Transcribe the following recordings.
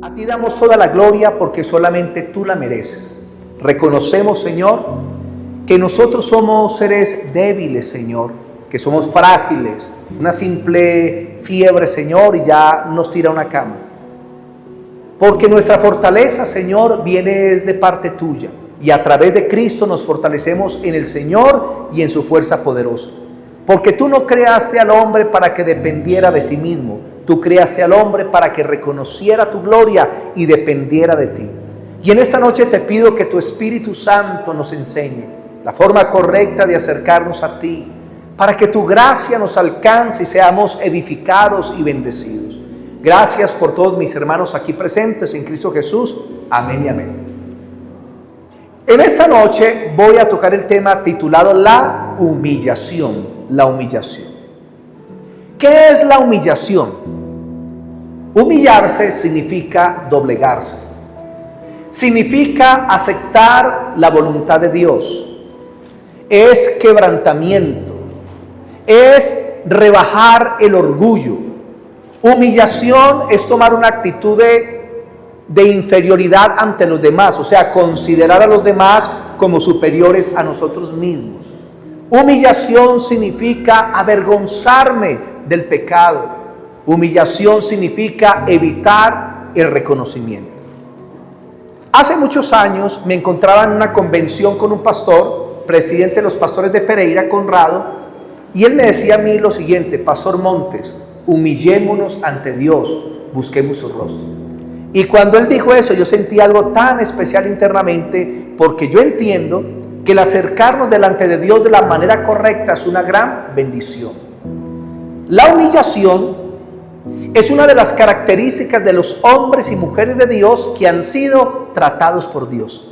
A ti damos toda la gloria porque solamente tú la mereces. Reconocemos, Señor, que nosotros somos seres débiles, Señor, que somos frágiles. Una simple fiebre, Señor, y ya nos tira a una cama. Porque nuestra fortaleza, Señor, viene de parte tuya. Y a través de Cristo nos fortalecemos en el Señor y en su fuerza poderosa. Porque tú no creaste al hombre para que dependiera de sí mismo. Tú creaste al hombre para que reconociera tu gloria y dependiera de ti. Y en esta noche te pido que tu Espíritu Santo nos enseñe la forma correcta de acercarnos a ti, para que tu gracia nos alcance y seamos edificados y bendecidos. Gracias por todos mis hermanos aquí presentes en Cristo Jesús. Amén y amén. En esta noche voy a tocar el tema titulado La humillación. La humillación. ¿Qué es la humillación? Humillarse significa doblegarse. Significa aceptar la voluntad de Dios. Es quebrantamiento. Es rebajar el orgullo. Humillación es tomar una actitud de inferioridad ante los demás, o sea, considerar a los demás como superiores a nosotros mismos. Humillación significa avergonzarme del pecado. Humillación significa evitar el reconocimiento. Hace muchos años me encontraba en una convención con un pastor, presidente de los pastores de Pereira, Conrado, y él me decía a mí lo siguiente: Pastor Montes, humillémonos ante Dios, busquemos su rostro. Y cuando él dijo eso, yo sentí algo tan especial internamente, porque yo entiendo que el acercarnos delante de Dios de la manera correcta es una gran bendición. La humillación es una de las características de los hombres y mujeres de Dios que han sido tratados por Dios.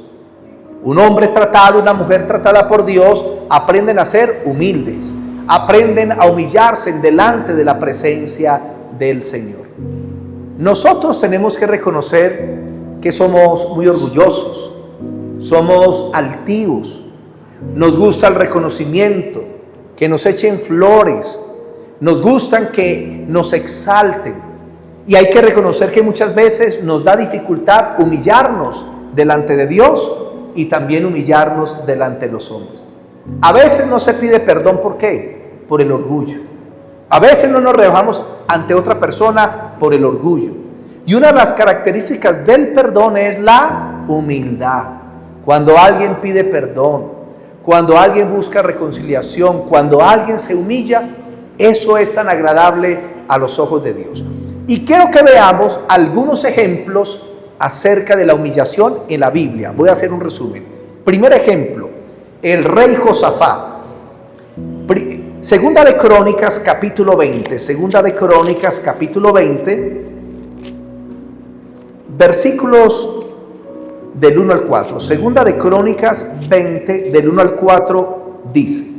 Un hombre tratado, una mujer tratada por Dios, aprenden a ser humildes, aprenden a humillarse delante de la presencia del Señor. Nosotros tenemos que reconocer que somos muy orgullosos, somos altivos, nos gusta el reconocimiento, que nos echen flores, nos gustan que nos exalten, y hay que reconocer que muchas veces nos da dificultad humillarnos delante de Dios y también humillarnos delante de los hombres. A veces no se pide perdón, ¿por qué? Por el orgullo. A veces no nos rebajamos ante otra persona por el orgullo. Y una de las características del perdón es la humildad. Cuando alguien pide perdón, cuando alguien busca reconciliación, cuando alguien se humilla, eso es tan agradable a los ojos de Dios. Y quiero que veamos algunos ejemplos acerca de la humillación en la Biblia. Voy a hacer un resumen. Primer ejemplo, el rey Josafat. Segunda de Crónicas capítulo 20. Segunda de Crónicas capítulo 20, versículos del 1 al 4. Segunda de Crónicas 20, del 1 al 4 dice: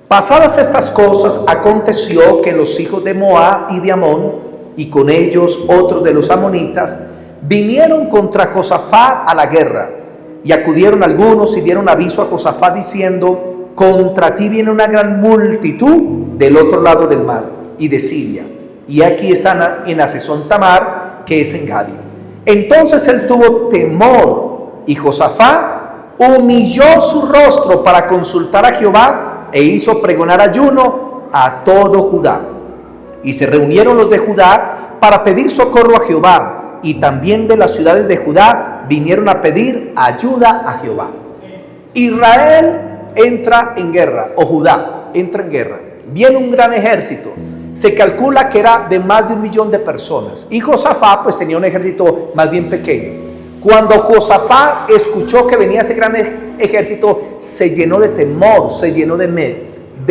Pasadas estas cosas, aconteció que los hijos de Moab y de Amón, y con ellos otros de los amonitas, vinieron contra Josafat a la guerra. Y acudieron algunos y dieron aviso a Josafat diciendo: Contra ti viene una gran multitud del otro lado del mar y de Siria, y aquí están en Hazezón Tamar, que es en Gadi. Entonces él tuvo temor, y Josafat humilló su rostro para consultar a Jehová, e hizo pregonar ayuno a todo Judá. Y se reunieron los de Judá para pedir socorro a Jehová, y también de las ciudades de Judá vinieron a pedir ayuda a Jehová. Israel entra en guerra, o Judá entra en guerra. Viene un gran ejército. Se calcula que era de más de 1 millón de personas. Y Josafat pues tenía un ejército más bien pequeño. Cuando Josafat escuchó que venía ese gran ejército, se llenó de temor, se llenó de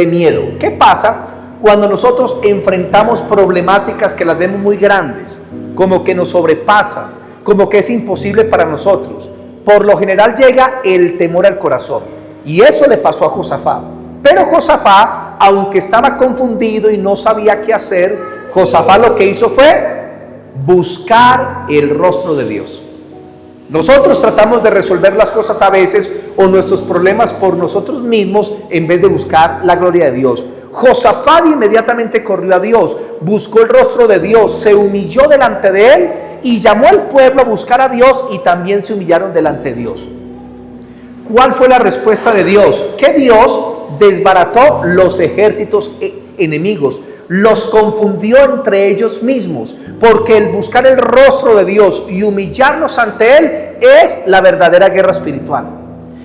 miedo. ¿Qué pasa cuando nosotros enfrentamos problemáticas que las vemos muy grandes, como que nos sobrepasan, como que es imposible para nosotros? Por lo general llega el temor al corazón. Y eso le pasó a Josafat. Pero Josafat, aunque estaba confundido y no sabía qué hacer, Josafat lo que hizo fue buscar el rostro de Dios. Nosotros tratamos de resolver las cosas a veces, o nuestros problemas, por nosotros mismos, en vez de buscar la gloria de Dios. Josafat inmediatamente corrió a Dios, buscó el rostro de Dios, se humilló delante de él y llamó al pueblo a buscar a Dios y también se humillaron delante de Dios. ¿Cuál fue la respuesta de Dios? Que Dios desbarató los ejércitos enemigos, los confundió entre ellos mismos, porque el buscar el rostro de Dios y humillarnos ante Él es la verdadera guerra espiritual.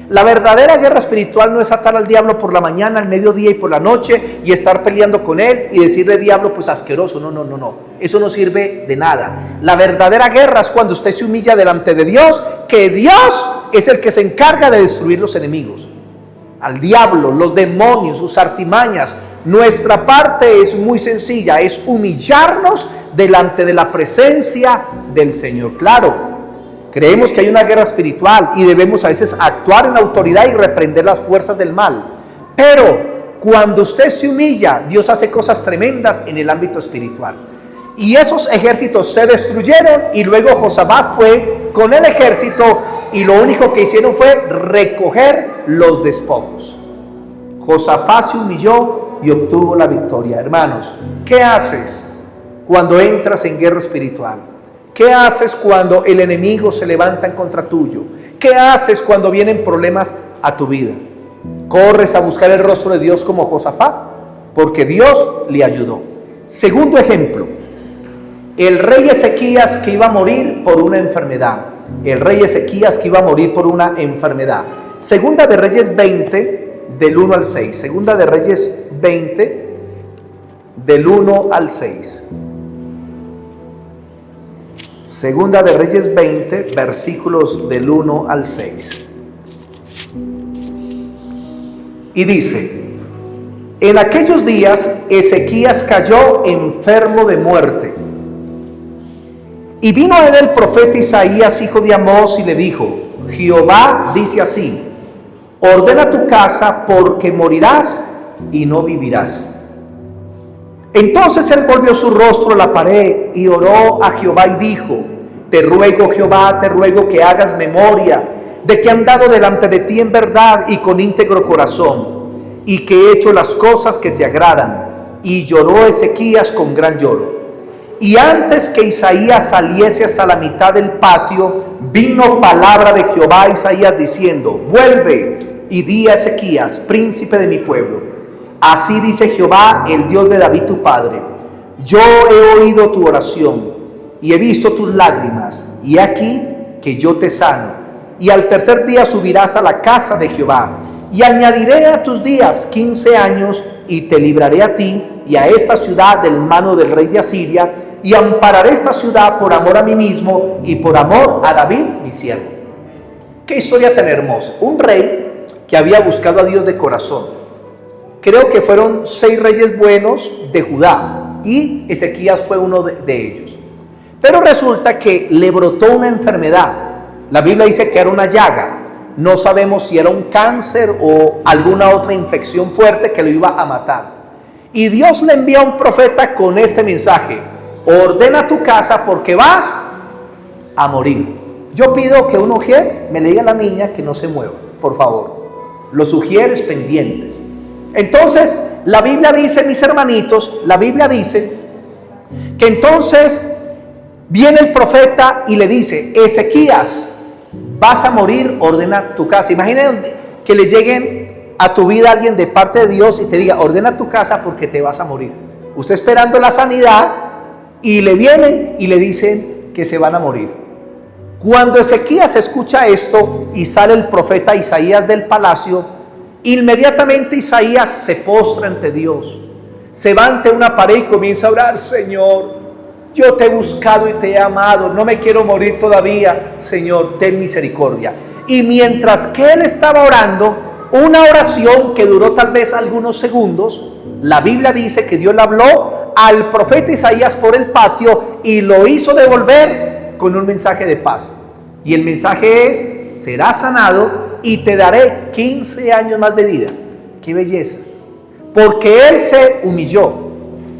La verdadera guerra espiritual no es atar al diablo por la mañana, al mediodía y por la noche y estar peleando con él y decirle diablo pues asqueroso. No. Eso no sirve de nada. La verdadera guerra es cuando usted se humilla delante de Dios, que Dios es el que se encarga de destruir los enemigos. Al diablo, los demonios, sus artimañas. Nuestra parte es muy sencilla, es humillarnos delante de la presencia del Señor. Claro, creemos que hay una guerra espiritual y debemos a veces actuar en autoridad y reprender las fuerzas del mal. Pero cuando usted se humilla, Dios hace cosas tremendas en el ámbito espiritual. Y esos ejércitos se destruyeron y luego Josafat fue con el ejército y lo único que hicieron fue recoger los despojos. Josafat se humilló y obtuvo la victoria. Hermanos, ¿qué haces cuando entras en guerra espiritual? ¿Qué haces cuando el enemigo se levanta en contra tuyo? ¿Qué haces cuando vienen problemas a tu vida? ¿Corres a buscar el rostro de Dios como Josafat? Porque Dios le ayudó. Segundo ejemplo, el rey Ezequías que iba a morir por una enfermedad. El rey Ezequías que iba a morir por una enfermedad. Segunda de Reyes 20, del 1 al 6. Segunda de Reyes 20, del 1 al 6. Segunda de Reyes 20, versículos del 1 al 6. Y dice: en aquellos días Ezequías cayó enfermo de muerte. Y vino a él el profeta Isaías, hijo de Amós, y le dijo: Jehová dice así: ordena tu casa, porque morirás y no vivirás. Entonces él volvió su rostro a la pared y oró a Jehová y dijo: te ruego, Jehová, te ruego que hagas memoria de que he andado delante de ti en verdad y con íntegro corazón, y que he hecho las cosas que te agradan. Y lloró Ezequías con gran lloro. Y antes que Isaías saliese hasta la mitad del patio, vino palabra de Jehová a Isaías diciendo: vuelve y di a Ezequías, príncipe de mi pueblo: así dice Jehová, el Dios de David tu padre: yo he oído tu oración y he visto tus lágrimas, y aquí que yo te sano, y al tercer día subirás a la casa de Jehová, y añadiré a tus días 15 años, y te libraré a ti y a esta ciudad del mano del rey de Asiria, y ampararé esta ciudad por amor a mí mismo y por amor a David mi siervo. Qué historia tan hermosa. Un rey que había buscado a Dios de corazón. Creo que fueron 6 reyes buenos de Judá y Ezequías fue uno de ellos. Pero resulta que le brotó una enfermedad. La Biblia dice que era una llaga. No sabemos si era un cáncer o alguna otra infección fuerte que lo iba a matar. Y Dios le envía a un profeta con este mensaje: ordena tu casa porque vas a morir. Yo pido que un ujier me le diga a la niña que no se mueva, por favor. Los ujieres pendientes. Entonces, la Biblia dice, mis hermanitos, la Biblia dice que entonces viene el profeta y le dice: Ezequías, vas a morir, ordena tu casa. Imagínate que le lleguen a tu vida alguien de parte de Dios y te diga: ordena tu casa porque te vas a morir. Usted esperando la sanidad y le vienen y le dicen que se van a morir. Cuando Ezequías escucha esto y sale el profeta Isaías del palacio, inmediatamente Isaías se postra ante Dios, se va ante una pared y comienza a orar: Señor, yo te he buscado y te he amado, no me quiero morir todavía, Señor, ten misericordia. Y mientras que él estaba orando, una oración que duró tal vez algunos segundos, la Biblia dice que Dios le habló al profeta Isaías por el patio y lo hizo devolver con un mensaje de paz. Y el mensaje es: serás sanado y te daré 15 años más de vida. ¡Qué belleza! Porque él se humilló.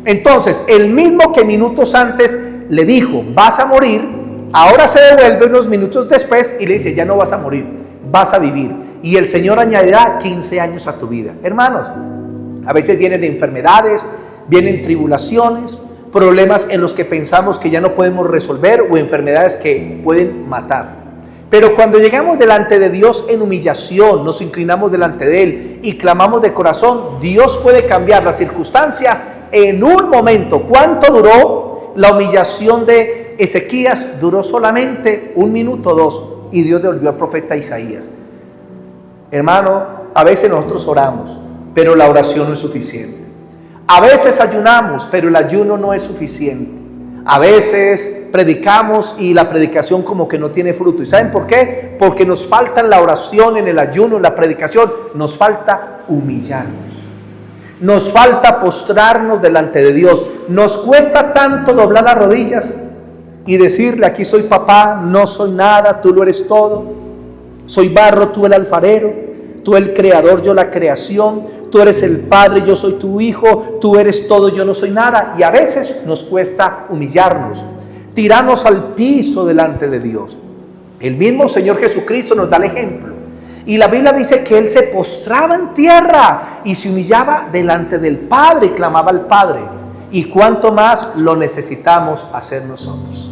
Entonces, el mismo que minutos antes le dijo: vas a morir, ahora se devuelve unos minutos después y le dice: ya no vas a morir, vas a vivir. Y el Señor añadirá 15 años a tu vida. Hermanos, A veces vienen enfermedades, vienen tribulaciones, problemas en los que pensamos que ya no podemos resolver o enfermedades que pueden matar. Pero cuando llegamos delante de Dios en humillación, nos inclinamos delante de Él y clamamos de corazón, Dios puede cambiar las circunstancias en un momento. ¿Cuánto duró la humillación de Ezequías? Duró solamente 1 minuto o 2 y Dios devolvió al profeta Isaías. Hermano, a veces nosotros oramos, pero la oración no es suficiente. A veces ayunamos, pero el ayuno no es suficiente. A veces predicamos y la predicación como que no tiene fruto. ¿Y saben por qué? Porque nos falta en la oración, en el ayuno, en la predicación, nos falta humillarnos. Nos falta postrarnos delante de Dios. Nos cuesta tanto doblar las rodillas y decirle, aquí soy papá, no soy nada, tú lo eres todo. Soy barro, tú el alfarero, tú el creador, yo la creación. Tú eres el Padre, yo soy tu Hijo, tú eres todo, yo no soy nada. Y a veces nos cuesta humillarnos, tirarnos al piso delante de Dios. El mismo Señor Jesucristo nos da el ejemplo. Y la Biblia dice que Él se postraba en tierra y se humillaba delante del Padre y clamaba al Padre. Y cuánto más lo necesitamos hacer nosotros.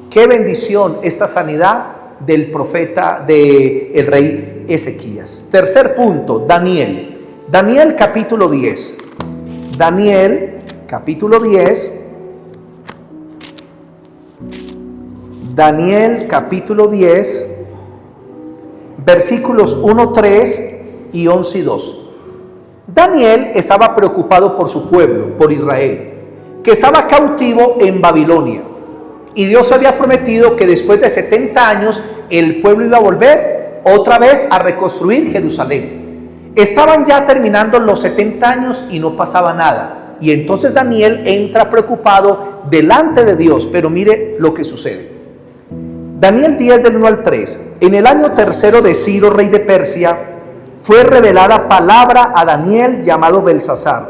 Qué bendición esta sanidad del profeta, del rey Ezequías. Tercer punto, Daniel. Daniel capítulo 10. Daniel capítulo 10. Daniel capítulo 10, versículos 1, 3 y 11 y 12. Daniel estaba preocupado por su pueblo, por Israel, que estaba cautivo en Babilonia. Y Dios había prometido que después de 70 años el pueblo iba a volver otra vez a reconstruir Jerusalén. Estaban ya terminando los 70 años y no pasaba nada. Y entonces Daniel entra preocupado delante de Dios. Pero mire lo que sucede. Daniel 10 del 1 al 3. En el año tercero de Ciro, rey de Persia, fue revelada palabra a Daniel llamado Belsasar.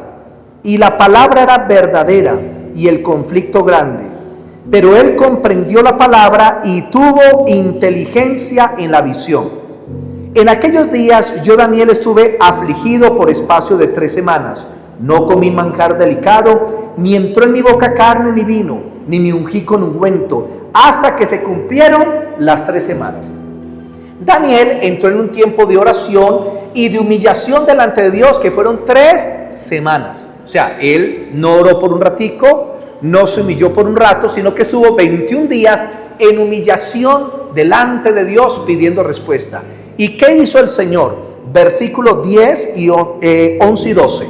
Y la palabra era verdadera y el conflicto grande. Pero él comprendió la palabra y tuvo inteligencia en la visión. En aquellos días yo, Daniel, estuve afligido por espacio de 3 semanas. No comí manjar delicado, ni entró en mi boca carne ni vino, ni me ungí con ungüento, hasta que se cumplieron las 3 semanas. Daniel entró en un tiempo de oración y de humillación delante de Dios, que fueron 3 semanas. O sea, él no oró por un ratico, no se humilló por un rato, sino que estuvo 21 días en humillación delante de Dios pidiendo respuesta. ¿Y qué hizo el Señor? Versículos 10 y 11 y 12.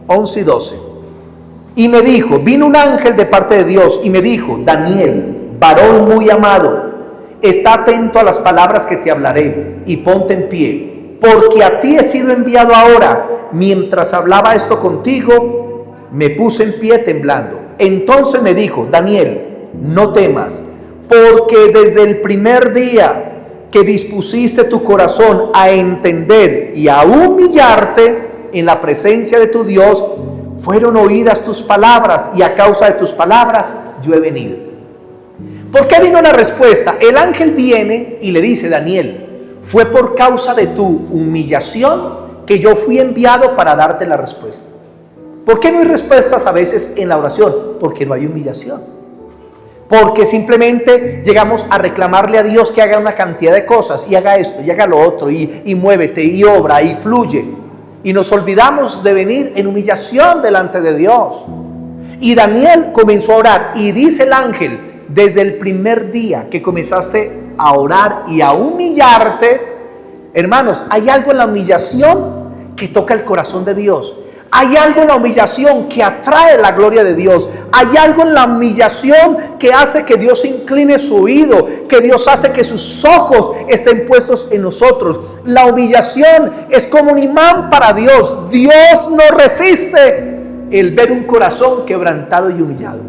11 y 12. Y me dijo, vino un ángel de parte de Dios y me dijo, Daniel, varón muy amado, está atento a las palabras que te hablaré y ponte en pie, porque a ti he sido enviado ahora. Mientras hablaba esto contigo, me puse en pie temblando. Entonces me dijo, Daniel, no temas, porque desde el primer día que dispusiste tu corazón a entender y a humillarte en la presencia de tu Dios, fueron oídas tus palabras, y a causa de tus palabras yo he venido. ¿Por qué vino la respuesta? El ángel viene y le dice, Daniel, fue por causa de tu humillación que yo fui enviado para darte la respuesta. ¿Por qué no hay respuestas a veces en la oración? Porque no hay humillación. Porque simplemente llegamos a reclamarle a Dios que haga una cantidad de cosas, y haga esto, y haga lo otro, y muévete, y obra, y fluye. Y nos olvidamos de venir en humillación delante de Dios. Y Daniel comenzó a orar, y dice el ángel, desde el primer día que comenzaste a orar y a humillarte, hermanos, hay algo en la humillación que toca el corazón de Dios. Hay algo en la humillación que atrae la gloria de Dios. Hay algo en la humillación que hace que Dios incline su oído, que Dios hace que sus ojos estén puestos en nosotros. La humillación es como un imán para Dios. Dios no resiste el ver un corazón quebrantado y humillado.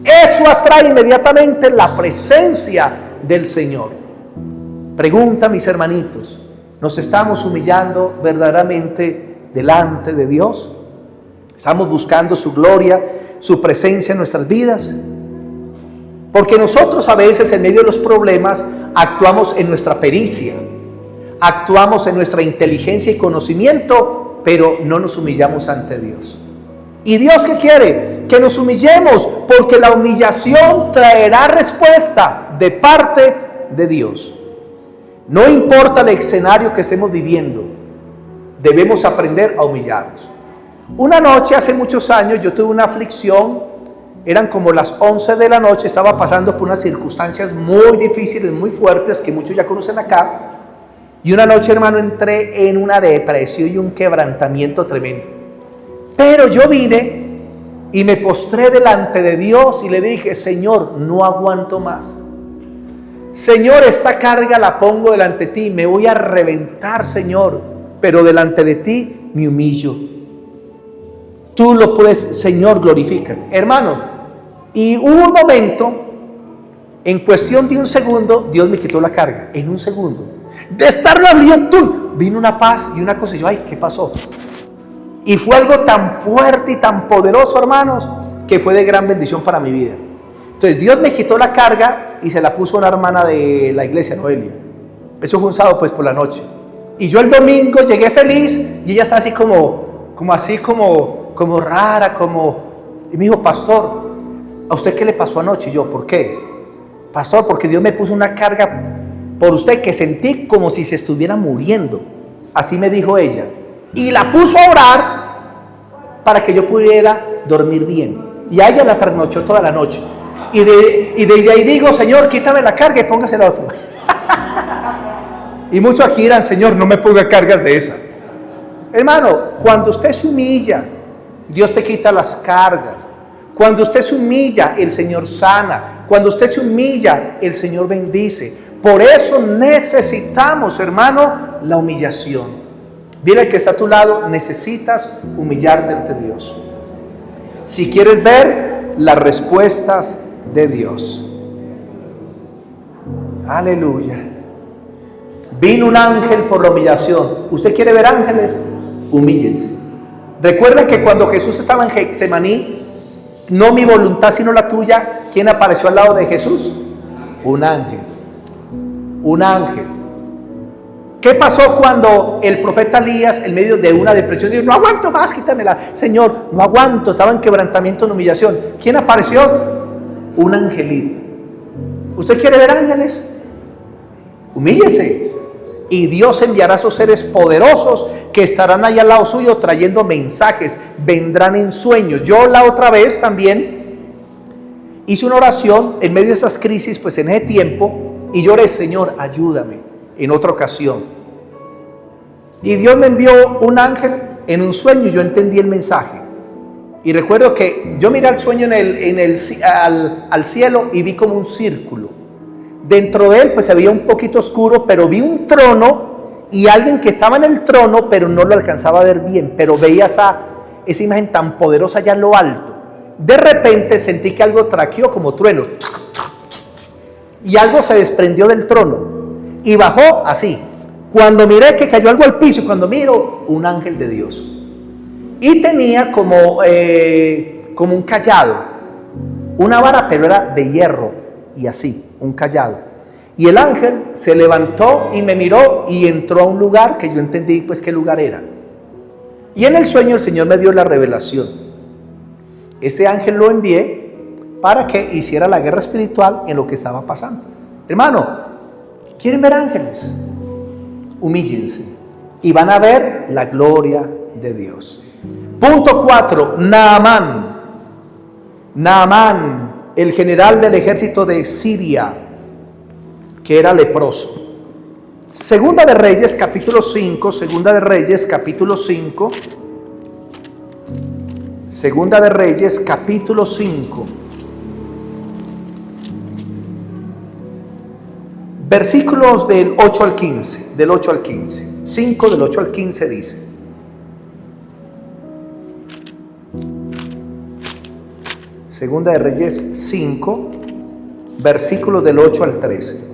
Eso atrae inmediatamente la presencia del Señor. Pregunta, mis hermanitos, ¿nos estamos humillando verdaderamente delante de Dios? ¿Estamos buscando su gloria, su presencia en nuestras vidas? Porque nosotros a veces en medio de los problemas actuamos en nuestra pericia, actuamos en nuestra inteligencia y conocimiento, pero no nos humillamos ante Dios. ¿Y Dios qué quiere? Que nos humillemos, porque la humillación traerá respuesta de parte de Dios. No importa el escenario que estemos viviendo, debemos aprender a humillarnos. Una noche, hace muchos años, yo tuve una aflicción. Eran como las 11 de la noche, estaba pasando por unas circunstancias muy difíciles, muy fuertes, que muchos ya conocen acá. Y una noche, hermano, entré en una depresión y un quebrantamiento tremendo. Pero yo vine y me postré delante de Dios y le dije: Señor, no aguanto más. Señor, esta carga la pongo delante de ti, me voy a reventar, Señor, pero delante de ti me humillo. Tú lo puedes, Señor, glorifícate. Hermano, y hubo un momento, en cuestión de un segundo, Dios me quitó la carga, en un segundo. De estar viendo, vino una paz y una cosa, y yo, ay, ¿qué pasó? Y fue algo tan fuerte y tan poderoso, hermanos, que fue de gran bendición para mi vida. Entonces Dios me quitó la carga y se la puso a una hermana de la iglesia, Noelia. Eso fue un sábado, pues, por la noche. Y yo el domingo llegué feliz y ella está así como rara, y me dijo: pastor, ¿a usted qué le pasó anoche? Y yo, ¿por qué? Pastor, porque Dios me puso una carga por usted que sentí como si se estuviera muriendo. Así me dijo ella. Y la puso a orar para que yo pudiera dormir bien. Y a ella la trasnochó toda la noche. Y de ahí digo: Señor, quítame la carga y póngase la otra. Y muchos aquí dirán: Señor, no me ponga cargas de esa. Hermano, cuando usted se humilla, Dios te quita las cargas. Cuando usted se humilla, el Señor sana. Cuando usted se humilla, el Señor bendice. Por eso necesitamos, hermano, la humillación. Dile al que está a tu lado: necesitas humillarte ante Dios si quieres ver las respuestas de Dios. Aleluya. Vino un ángel por la humillación. ¿Usted quiere ver ángeles? Humíllense. Recuerden que cuando Jesús estaba en Getsemaní, no mi voluntad sino la tuya, ¿quién apareció al lado de Jesús? Un ángel. Un ángel. ¿Qué pasó cuando el profeta Elías, en medio de una depresión, dijo: no aguanto más, quítamela? Señor, no aguanto, estaba en quebrantamiento, en humillación. ¿Quién apareció? Un angelito. ¿Usted quiere ver ángeles? Humíllese. Y Dios enviará a esos seres poderosos que estarán ahí al lado suyo trayendo mensajes, vendrán en sueños. Yo la otra vez también hice una oración en medio de esas crisis, pues en ese tiempo, y lloré: Señor, ayúdame. En otra ocasión, y Dios me envió un ángel en un sueño y yo entendí el mensaje. Y recuerdo que yo miré el sueño al cielo y vi como un círculo. Dentro de él pues había un poquito oscuro, pero vi un trono y alguien que estaba en el trono, pero no lo alcanzaba a ver bien, pero veía esa imagen tan poderosa allá en lo alto. De repente sentí que algo traqueó como truenos y algo se desprendió del trono y bajó así. Cuando miré que cayó algo al piso, cuando miro, un ángel de Dios. Y tenía como un callado, una vara, pero era de hierro, y así, un callado. Y el ángel se levantó y me miró y entró a un lugar que yo entendí pues qué lugar era. Y en el sueño el Señor me dio la revelación. Ese ángel lo envié para que hiciera la guerra espiritual en lo que estaba pasando. Hermano, ¿quieren ver ángeles? Humíllense y van a ver la gloria de Dios. Punto 4, Naamán. Naamán, el general del ejército de Siria, que era leproso. Segunda de Reyes, capítulo 5. Segunda de Reyes, capítulo 5. Segunda de Reyes, capítulo 5. Versículos del 8 al 15, del 8 al 15. 5 del 8 al 15 dice: Segunda de Reyes 5, versículos del 8 al 13.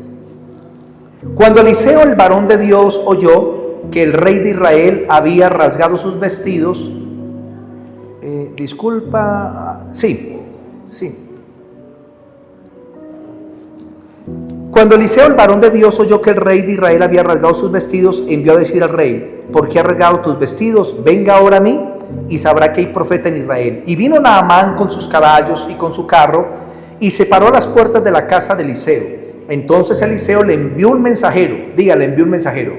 Cuando Eliseo, el varón de Dios, oyó que el rey de Israel había rasgado sus vestidos, Cuando Eliseo, el varón de Dios, oyó que el rey de Israel había rasgado sus vestidos, envió a decir al rey: ¿por qué has rasgado tus vestidos? Venga ahora a mí y sabrá que hay profeta en Israel. Y vino Naamán con sus caballos y con su carro y se paró a las puertas de la casa de Eliseo. Entonces Eliseo le envió un mensajero, le envió un mensajero,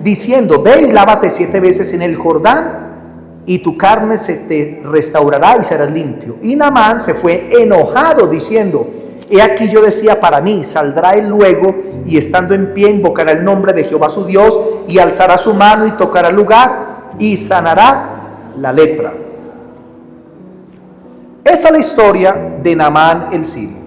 diciendo: ve y lávate 7 veces en el Jordán y tu carne se te restaurará y serás limpio. Y Naamán se fue enojado diciendo: he aquí yo decía para mí, saldrá él luego y estando en pie invocará el nombre de Jehová su Dios y alzará su mano y tocará el lugar y sanará la lepra. Esa es la historia de Naamán el sirio,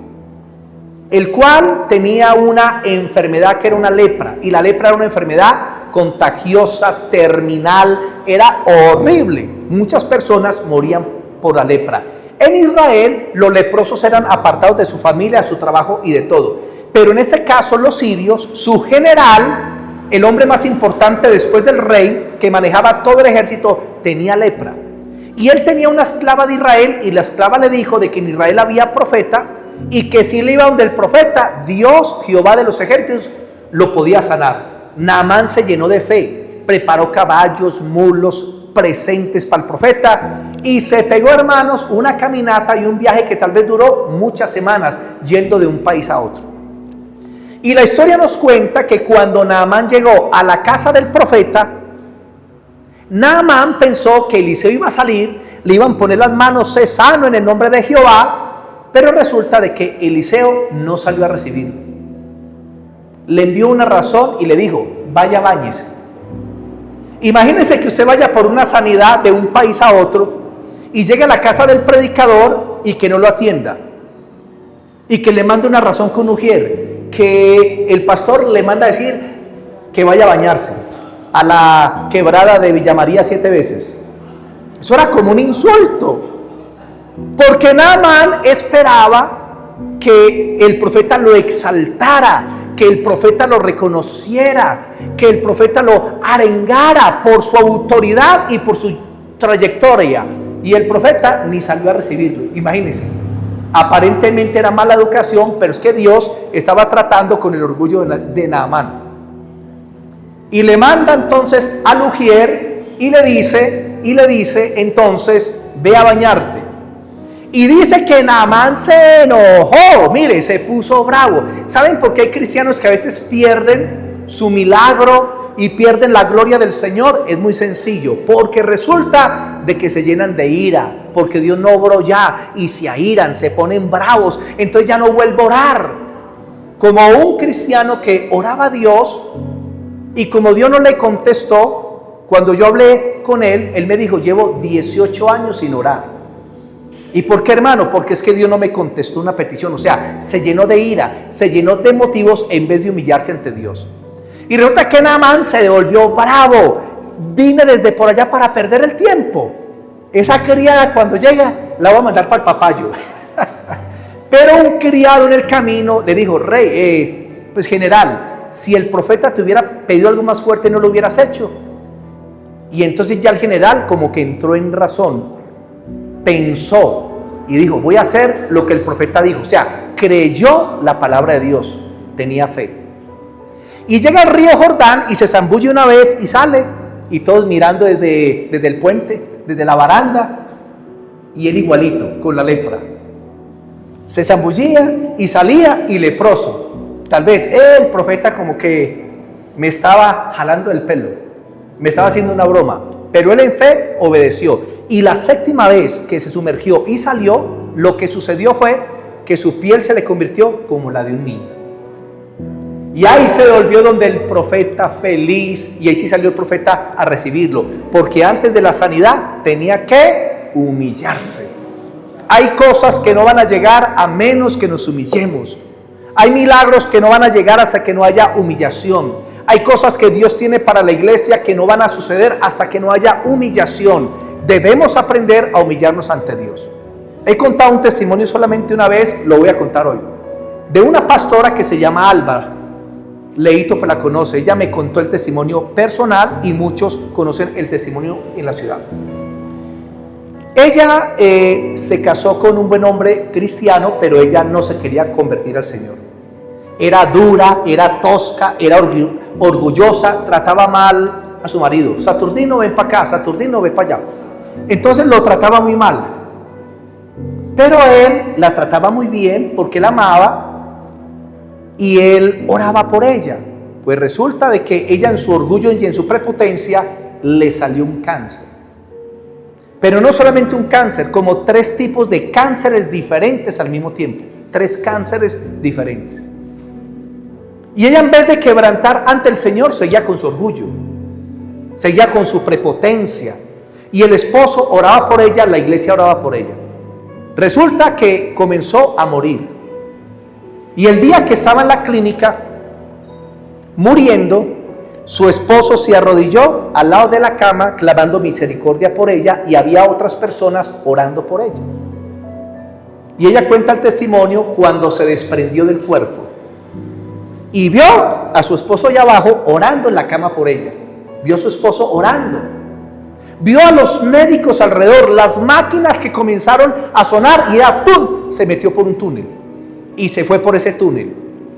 el cual tenía una enfermedad que era una lepra, y la lepra era una enfermedad contagiosa, terminal, era horrible. Muchas personas morían por la lepra. En Israel los leprosos eran apartados de su familia, de su trabajo y de todo. Pero en este caso los sirios, su general, el hombre más importante después del rey, que manejaba todo el ejército, tenía lepra. Y él tenía una esclava de Israel, y la esclava le dijo de que en Israel había profeta, y que si él iba donde el profeta, Dios, Jehová de los ejércitos, lo podía sanar. Naamán se llenó de fe, preparó caballos, mulos, presentes para el profeta, y se pegó, hermanos, una caminata y un viaje que tal vez duró muchas semanas, yendo de un país a otro. Y la historia nos cuenta que cuando Naamán llegó a la casa del profeta, Naamán pensó que Eliseo iba a salir, le iban a poner las manos: sé sano en el nombre de Jehová. Pero resulta de que Eliseo no salió a recibirlo. Le envió una razón y le dijo: vaya, báñese. Imagínese que usted vaya por una sanidad de un país a otro y llegue a la casa del predicador y que no lo atienda, y que le mande una razón con ujier, que el pastor le manda a decir que vaya a bañarse a la quebrada de Villa María 7 veces. Eso era como un insulto, porque Naamán esperaba que el profeta lo exaltara, que el profeta lo reconociera, que el profeta lo arengara por su autoridad y por su trayectoria. Y el profeta ni salió a recibirlo. Imagínense, aparentemente era mala educación, pero es que Dios estaba tratando con el orgullo de Naamán. Y le manda entonces al ujier y le dice entonces: ve a bañarte. Y dice que Naamán se enojó, mire, se puso bravo. ¿Saben por qué hay cristianos que a veces pierden su milagro y pierden la gloria del Señor? Es muy sencillo, porque resulta de que se llenan de ira, porque Dios no obró ya, y se airan, se ponen bravos, entonces ya no vuelvo a orar. Como un cristiano que oraba a Dios, y como Dios no le contestó, cuando yo hablé con él, él me dijo: llevo 18 años sin orar. ¿Y por qué, hermano? Porque es que Dios no me contestó una petición. O sea, se llenó de ira, se llenó de motivos en vez de humillarse ante Dios. Y resulta que Naamán se devolvió bravo. Vine desde por allá para perder el tiempo. Esa criada, cuando llega, la voy a mandar para el papayo. Pero un criado en el camino le dijo: rey, pues general, si el profeta te hubiera pedido algo más fuerte, no lo hubieras hecho. Y entonces ya el general como que entró en razón, pensó y dijo: voy a hacer lo que el profeta dijo. O sea, creyó la palabra de Dios, tenía fe. Y llega al río Jordán y se zambulle una vez y sale, y todos mirando desde el puente, desde la baranda, y él igualito, con la lepra. Se zambullía y salía y leproso. Tal vez el profeta como que me estaba jalando el pelo, me estaba haciendo una broma, pero él en fe obedeció. Y la 7ª vez que se sumergió y salió, lo que sucedió fue que su piel se le convirtió como la de un niño. Y ahí se volvió donde el profeta feliz, y ahí sí salió el profeta a recibirlo, porque antes de la sanidad tenía que humillarse. Hay cosas que no van a llegar a menos que nos humillemos. Hay milagros que no van a llegar hasta que no haya humillación. Hay cosas que Dios tiene para la iglesia que no van a suceder hasta que no haya humillación. Debemos aprender a humillarnos ante Dios. He contado un testimonio solamente una vez, lo voy a contar hoy, de una pastora que se llama Alba. Leito pues la conoce. Ella me contó el testimonio personal y muchos conocen el testimonio en la ciudad. Ella se casó con un buen hombre cristiano, pero ella no se quería convertir al Señor. Era dura, era tosca, era orgullosa, trataba mal a su marido. Saturnino, ven para acá, Saturnino, ven para allá. Entonces lo trataba muy mal. Pero él la trataba muy bien porque la amaba y él oraba por ella. Pues resulta de que ella en su orgullo y en su prepotencia le salió un cáncer. Pero no solamente un cáncer, como 3 tipos de cánceres diferentes al mismo tiempo. 3 cánceres diferentes. Y ella, en vez de quebrantar ante el Señor, seguía con su orgullo, seguía con su prepotencia. Y el esposo oraba por ella, la iglesia oraba por ella. Resulta que comenzó a morir. Y el día que estaba en la clínica, muriendo, su esposo se arrodilló al lado de la cama, clamando misericordia por ella, y había otras personas orando por ella. Y ella cuenta el testimonio cuando se desprendió del cuerpo y vio a su esposo allá abajo orando en la cama por ella. Vio a su esposo orando. Vio a los médicos alrededor, las máquinas que comenzaron a sonar, y ella ¡pum!, se metió por un túnel y se fue por ese túnel.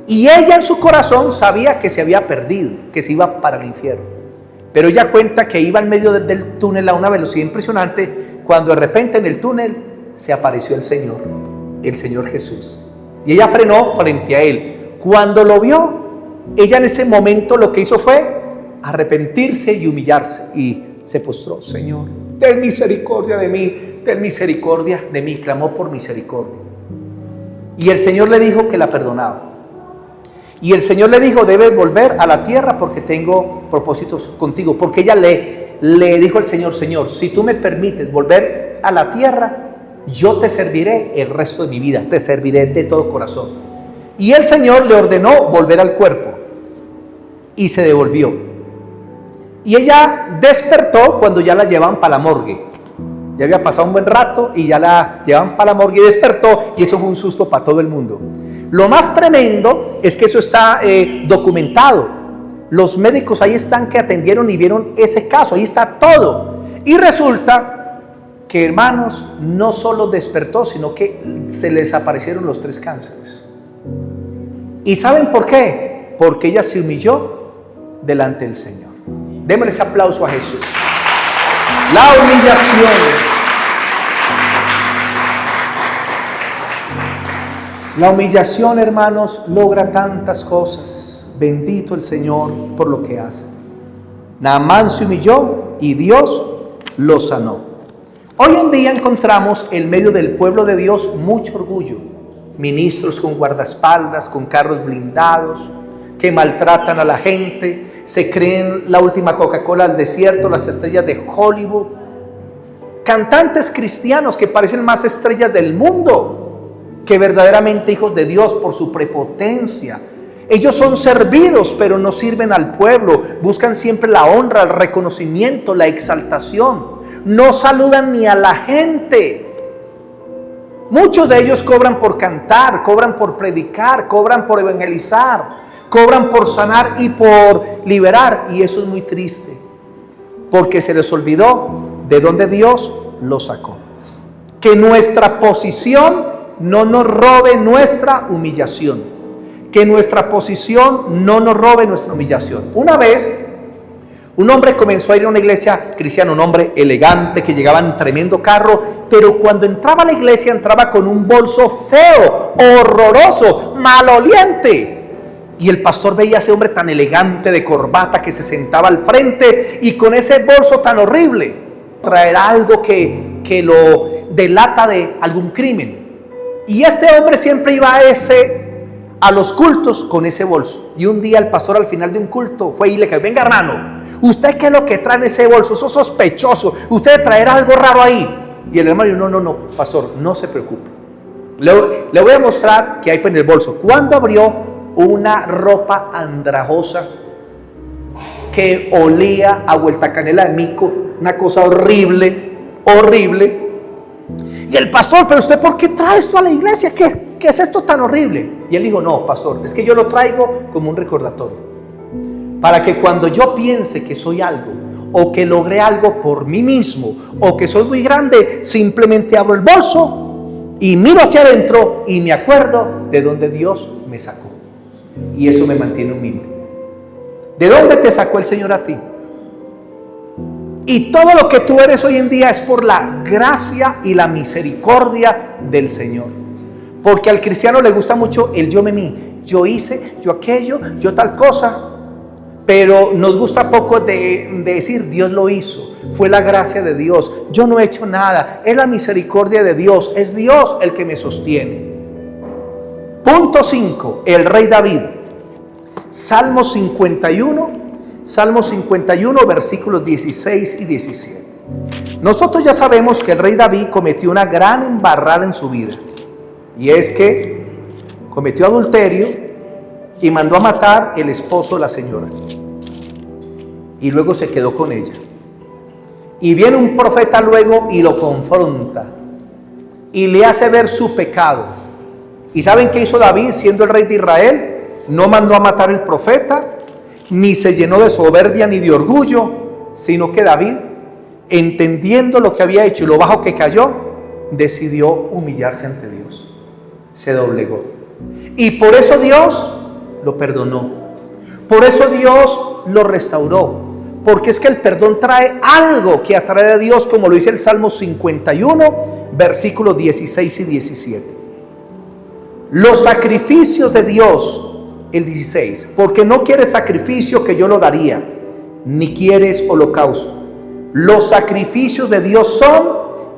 Y ella en su corazón sabía que se había perdido, que se iba para el infierno. Pero ella cuenta que iba en medio del túnel a una velocidad impresionante, cuando de repente en el túnel se apareció el Señor Jesús. Y ella frenó frente a él. Cuando lo vio, ella en ese momento lo que hizo fue arrepentirse y humillarse. Y se postró: Señor, ten misericordia de mí, ten misericordia de mí. Clamó por misericordia. Y el Señor le dijo que la perdonaba. Y el Señor le dijo: debes volver a la tierra porque tengo propósitos contigo. Porque ella le dijo al Señor: Señor, si tú me permites volver a la tierra, yo te serviré el resto de mi vida, te serviré de todo corazón. Y el Señor le ordenó volver al cuerpo y se devolvió. Y ella despertó cuando ya la llevaban para la morgue. Ya había pasado un buen rato y ya la llevaban para la morgue y despertó, y eso fue un susto para todo el mundo. Lo más tremendo es que eso está documentado. Los médicos ahí están que atendieron y vieron ese caso, ahí está todo. Y resulta que, hermanos, no solo despertó, sino que se les aparecieron los 3 cánceres. ¿Y saben por qué? Porque ella se humilló delante del Señor. Démosle ese aplauso a Jesús. La humillación. La humillación, hermanos, logra tantas cosas. Bendito el Señor por lo que hace. Naamán se humilló y Dios lo sanó. Hoy en día encontramos en medio del pueblo de Dios mucho orgullo. Ministros con guardaespaldas, con carros blindados, que maltratan a la gente, se creen la última Coca-Cola del desierto, las estrellas de Hollywood. Cantantes cristianos que parecen más estrellas del mundo que verdaderamente hijos de Dios por su prepotencia. Ellos son servidos, pero no sirven al pueblo. Buscan siempre la honra, el reconocimiento, la exaltación. No saludan ni a la gente. Muchos de ellos cobran por cantar, cobran por predicar, cobran por evangelizar, cobran por sanar y por liberar. Y eso es muy triste, porque se les olvidó de dónde Dios los sacó. Que nuestra posición no nos robe nuestra humillación. Que nuestra posición no nos robe nuestra humillación. Una vez, un hombre comenzó a ir a una iglesia cristiana, un hombre elegante que llegaba en tremendo carro, pero cuando entraba a la iglesia entraba con un bolso feo, horroroso, maloliente. Y el pastor veía a ese hombre tan elegante de corbata que se sentaba al frente y con ese bolso tan horrible. Traerá algo que lo delata de algún crimen. Y este hombre siempre iba a los cultos con ese bolso. Y un día el pastor al final de un culto fue y le dijo: venga, hermano, ¿usted qué es lo que trae en ese bolso? Eso es sospechoso, usted traerá algo raro ahí. Y el hermano dijo: no, pastor, no se preocupe, le voy a mostrar qué hay en el bolso. Cuando abrió, una ropa andrajosa que olía a vuelta canela de mico, una cosa horrible, horrible. Y el pastor: pero usted, ¿por qué trae esto a la iglesia? ¿Qué es esto tan horrible? Y él dijo: no, pastor, es que yo lo traigo como un recordatorio, para que cuando yo piense que soy algo, o que logré algo por mí mismo, o que soy muy grande, simplemente abro el bolso y miro hacia adentro y me acuerdo de donde Dios me sacó. y eso me mantiene humilde. ¿De dónde te sacó el Señor a ti? Y todo lo que tú eres hoy en día es por la gracia y la misericordia del Señor. Porque al cristiano le gusta mucho el yo me mí. Yo hice, yo aquello, yo tal cosa. Pero nos gusta poco de decir Dios lo hizo. Fue la gracia de Dios. Yo no he hecho nada. Es la misericordia de Dios. Es Dios el que me sostiene. Punto 5. El rey David. Salmo 51. Salmo 51, versículos 16 y 17. Nosotros ya sabemos que el rey David cometió una gran embarrada en su vida. Y es que cometió adulterio y mandó a matar el esposo de la señora. Y luego se quedó con ella. Y viene un profeta luego y lo confronta. Y le hace ver su pecado. ¿Y saben qué hizo David siendo el rey de Israel? No mandó a matar al profeta, ni se llenó de soberbia ni de orgullo, sino que David, entendiendo lo que había hecho y lo bajo que cayó, decidió humillarse ante Dios. Se doblegó. Y por eso Dios lo perdonó. Por eso Dios lo restauró. Porque es que el perdón trae algo que atrae a Dios, como lo dice el Salmo 51, versículos 16 y 17. Los sacrificios de Dios, el 16, porque no quieres sacrificio que yo lo daría, ni quieres holocausto. Los sacrificios de Dios son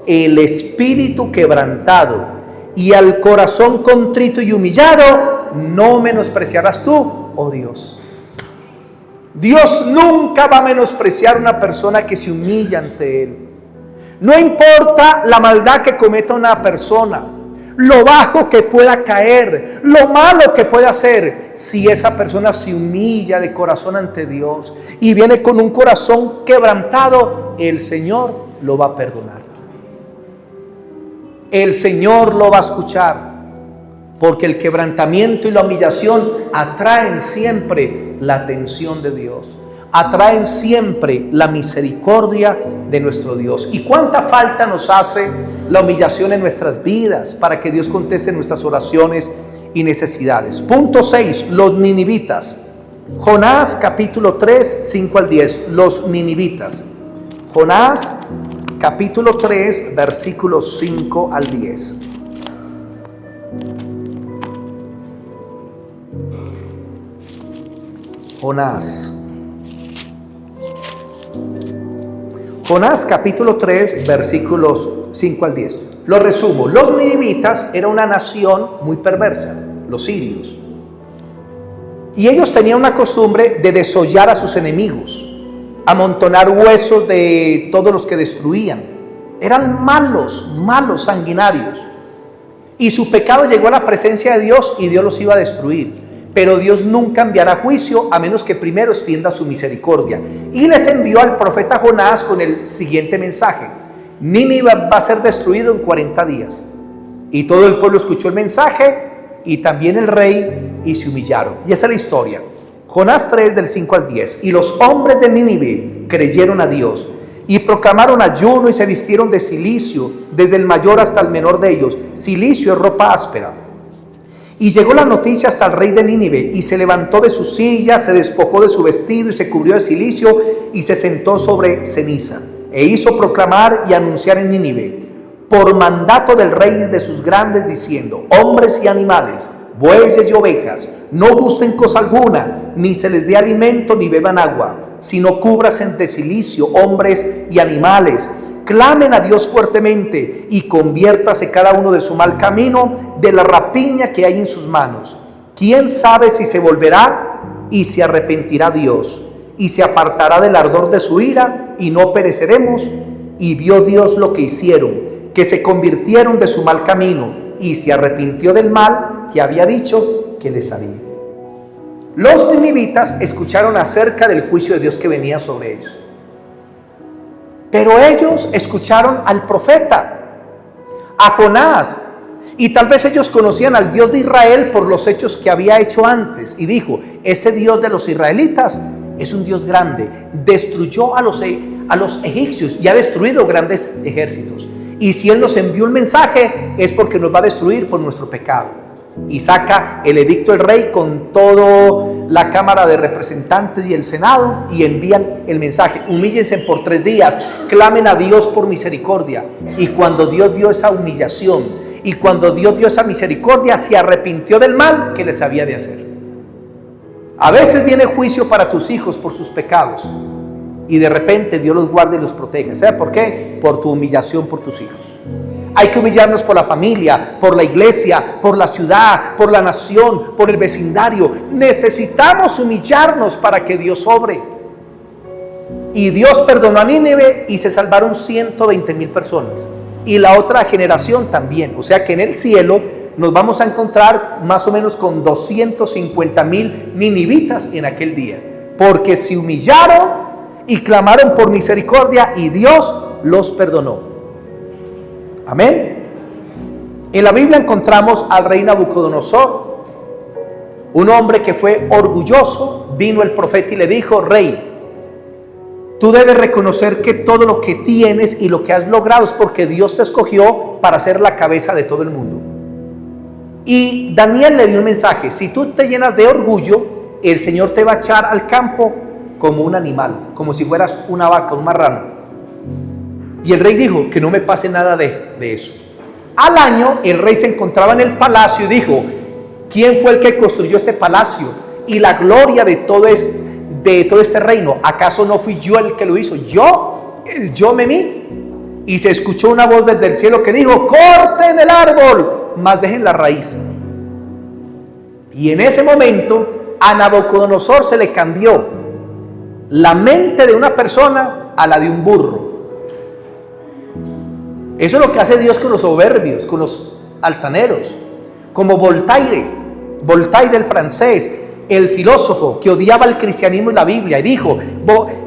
el espíritu quebrantado, y al corazón contrito y humillado no menospreciarás tú, oh Dios. Dios nunca va a menospreciar a una persona que se humilla ante Él. No importa la maldad que cometa una persona, lo bajo que pueda caer, lo malo que pueda hacer, si esa persona se humilla de corazón ante Dios y viene con un corazón quebrantado, el Señor lo va a perdonar. El Señor lo va a escuchar, porque el quebrantamiento y la humillación atraen siempre la atención de Dios, atraen siempre la misericordia de nuestro Dios. ¿Y cuánta falta nos hace la humillación en nuestras vidas para que Dios conteste nuestras oraciones y necesidades? Punto 6, los ninivitas. Jonás capítulo 3, 5 al 10, los ninivitas. Jonás capítulo 3, versículos 5 al 10. Jonás capítulo 3, versículos 5 al 10. Lo resumo. Los ninivitas era una nación muy perversa, los sirios. Y ellos tenían una costumbre de desollar a sus enemigos, amontonar huesos de todos los que destruían. Eran malos, sanguinarios. Y su pecado llegó a la presencia de Dios y Dios los iba a destruir. Pero Dios nunca enviará juicio a menos que primero extienda su misericordia. Y les envió al profeta Jonás con el siguiente mensaje: Nínive va a ser destruido en 40 días. Y todo el pueblo escuchó el mensaje, y también el rey, y se humillaron. Y esa es la historia. Jonás 3, del 5 al 10. Y los hombres de Nínive creyeron a Dios, y proclamaron ayuno y se vistieron de cilicio, desde el mayor hasta el menor de ellos. Cilicio es ropa áspera. Y llegó la noticia hasta el rey de Nínive, y se levantó de su silla, se despojó de su vestido y se cubrió de cilicio y se sentó sobre ceniza. E hizo proclamar y anunciar en Nínive, por mandato del rey de sus grandes, diciendo: hombres y animales, bueyes y ovejas, no gusten cosa alguna, ni se les dé alimento ni beban agua, sino cúbrasen de cilicio hombres y animales. Clamen a Dios fuertemente y conviértase cada uno de su mal camino, de la rapiña que hay en sus manos. ¿Quién sabe si se volverá y se arrepentirá Dios y se apartará del ardor de su ira y no pereceremos? Y vio Dios lo que hicieron, que se convirtieron de su mal camino, y se arrepintió del mal que había dicho que les haría. Los ninivitas escucharon acerca del juicio de Dios que venía sobre ellos. Pero ellos escucharon al profeta, a Jonás, y tal vez ellos conocían al Dios de Israel por los hechos que había hecho antes. Y dijo: ese Dios de los israelitas es un Dios grande, destruyó a los egipcios y ha destruido grandes ejércitos. Y si Él nos envió un mensaje es porque nos va a destruir por nuestro pecado. Y saca el edicto del rey con toda la Cámara de Representantes y el Senado y envían el mensaje: humíllense por 3 días, clamen a Dios por misericordia. Y cuando Dios vio esa humillación y cuando Dios vio esa misericordia, se arrepintió del mal que les había de hacer. A veces viene juicio para tus hijos por sus pecados y de repente Dios los guarda y los protege. ¿Sabe por qué? Por tu humillación por tus hijos. Hay que humillarnos por la familia, por la iglesia, por la ciudad, por la nación, por el vecindario. Necesitamos humillarnos para que Dios obre. Y Dios perdonó a Nínive y se salvaron 120,000 personas. Y la otra generación también. O sea que en el cielo nos vamos a encontrar más o menos con 250,000 ninivitas en aquel día. Porque se humillaron y clamaron por misericordia y Dios los perdonó. Amén. En la Biblia encontramos al rey Nabucodonosor, un hombre que fue orgulloso. Vino el profeta y le dijo: rey, tú debes reconocer que todo lo que tienes y lo que has logrado es porque Dios te escogió para ser la cabeza de todo el mundo. Y Daniel le dio un mensaje: si tú te llenas de orgullo, el Señor te va a echar al campo como un animal, como si fueras una vaca, un marrano. Y el rey dijo: que no me pase nada de eso. Al año el rey se encontraba en el palacio y dijo: ¿quién fue el que construyó este palacio y la gloria de todo este reino? ¿Acaso no fui yo el que lo hizo? Yo me vi. Y se escuchó una voz desde el cielo que dijo: corten el árbol, mas dejen la raíz. Y en ese momento a Nabucodonosor se le cambió la mente de una persona a la de un burro. Eso es lo que hace Dios con los soberbios, con los altaneros. Como Voltaire el francés, el filósofo que odiaba el cristianismo y la Biblia, y dijo: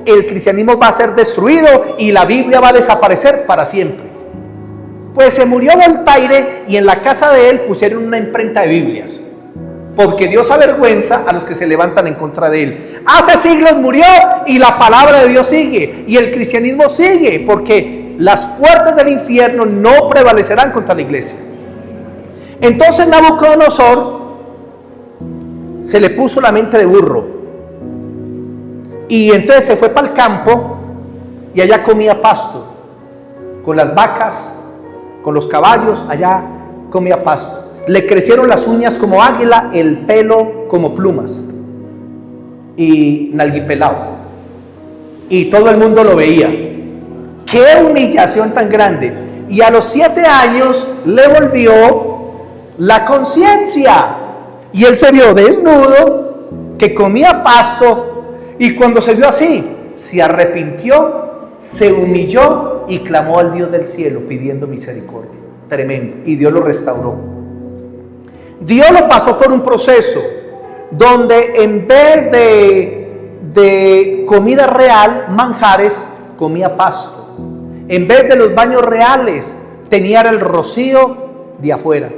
el cristianismo va a ser destruido y la Biblia va a desaparecer para siempre. Pues se murió Voltaire y en la casa de él pusieron una imprenta de Biblias, porque Dios avergüenza a los que se levantan en contra de él. Hace siglos murió y la palabra de Dios sigue y el cristianismo sigue, porque las puertas del infierno no prevalecerán contra la iglesia. Entonces Nabucodonosor se le puso la mente de burro y entonces se fue para el campo y allá comía pasto con las vacas, con los caballos. Allá comía pasto. Le crecieron las uñas como águila, el pelo como plumas y nalguipelado, y todo el mundo lo veía. ¡Qué humillación tan grande! Y a los 7 años le volvió la conciencia y él se vio desnudo, que comía pasto, y cuando se vio así, se arrepintió, se humilló y clamó al Dios del cielo pidiendo misericordia. Tremendo. Y Dios lo restauró. Dios lo pasó por un proceso donde en vez de comida real, manjares, comía pasto. En vez de los baños reales, tenía el rocío de afuera.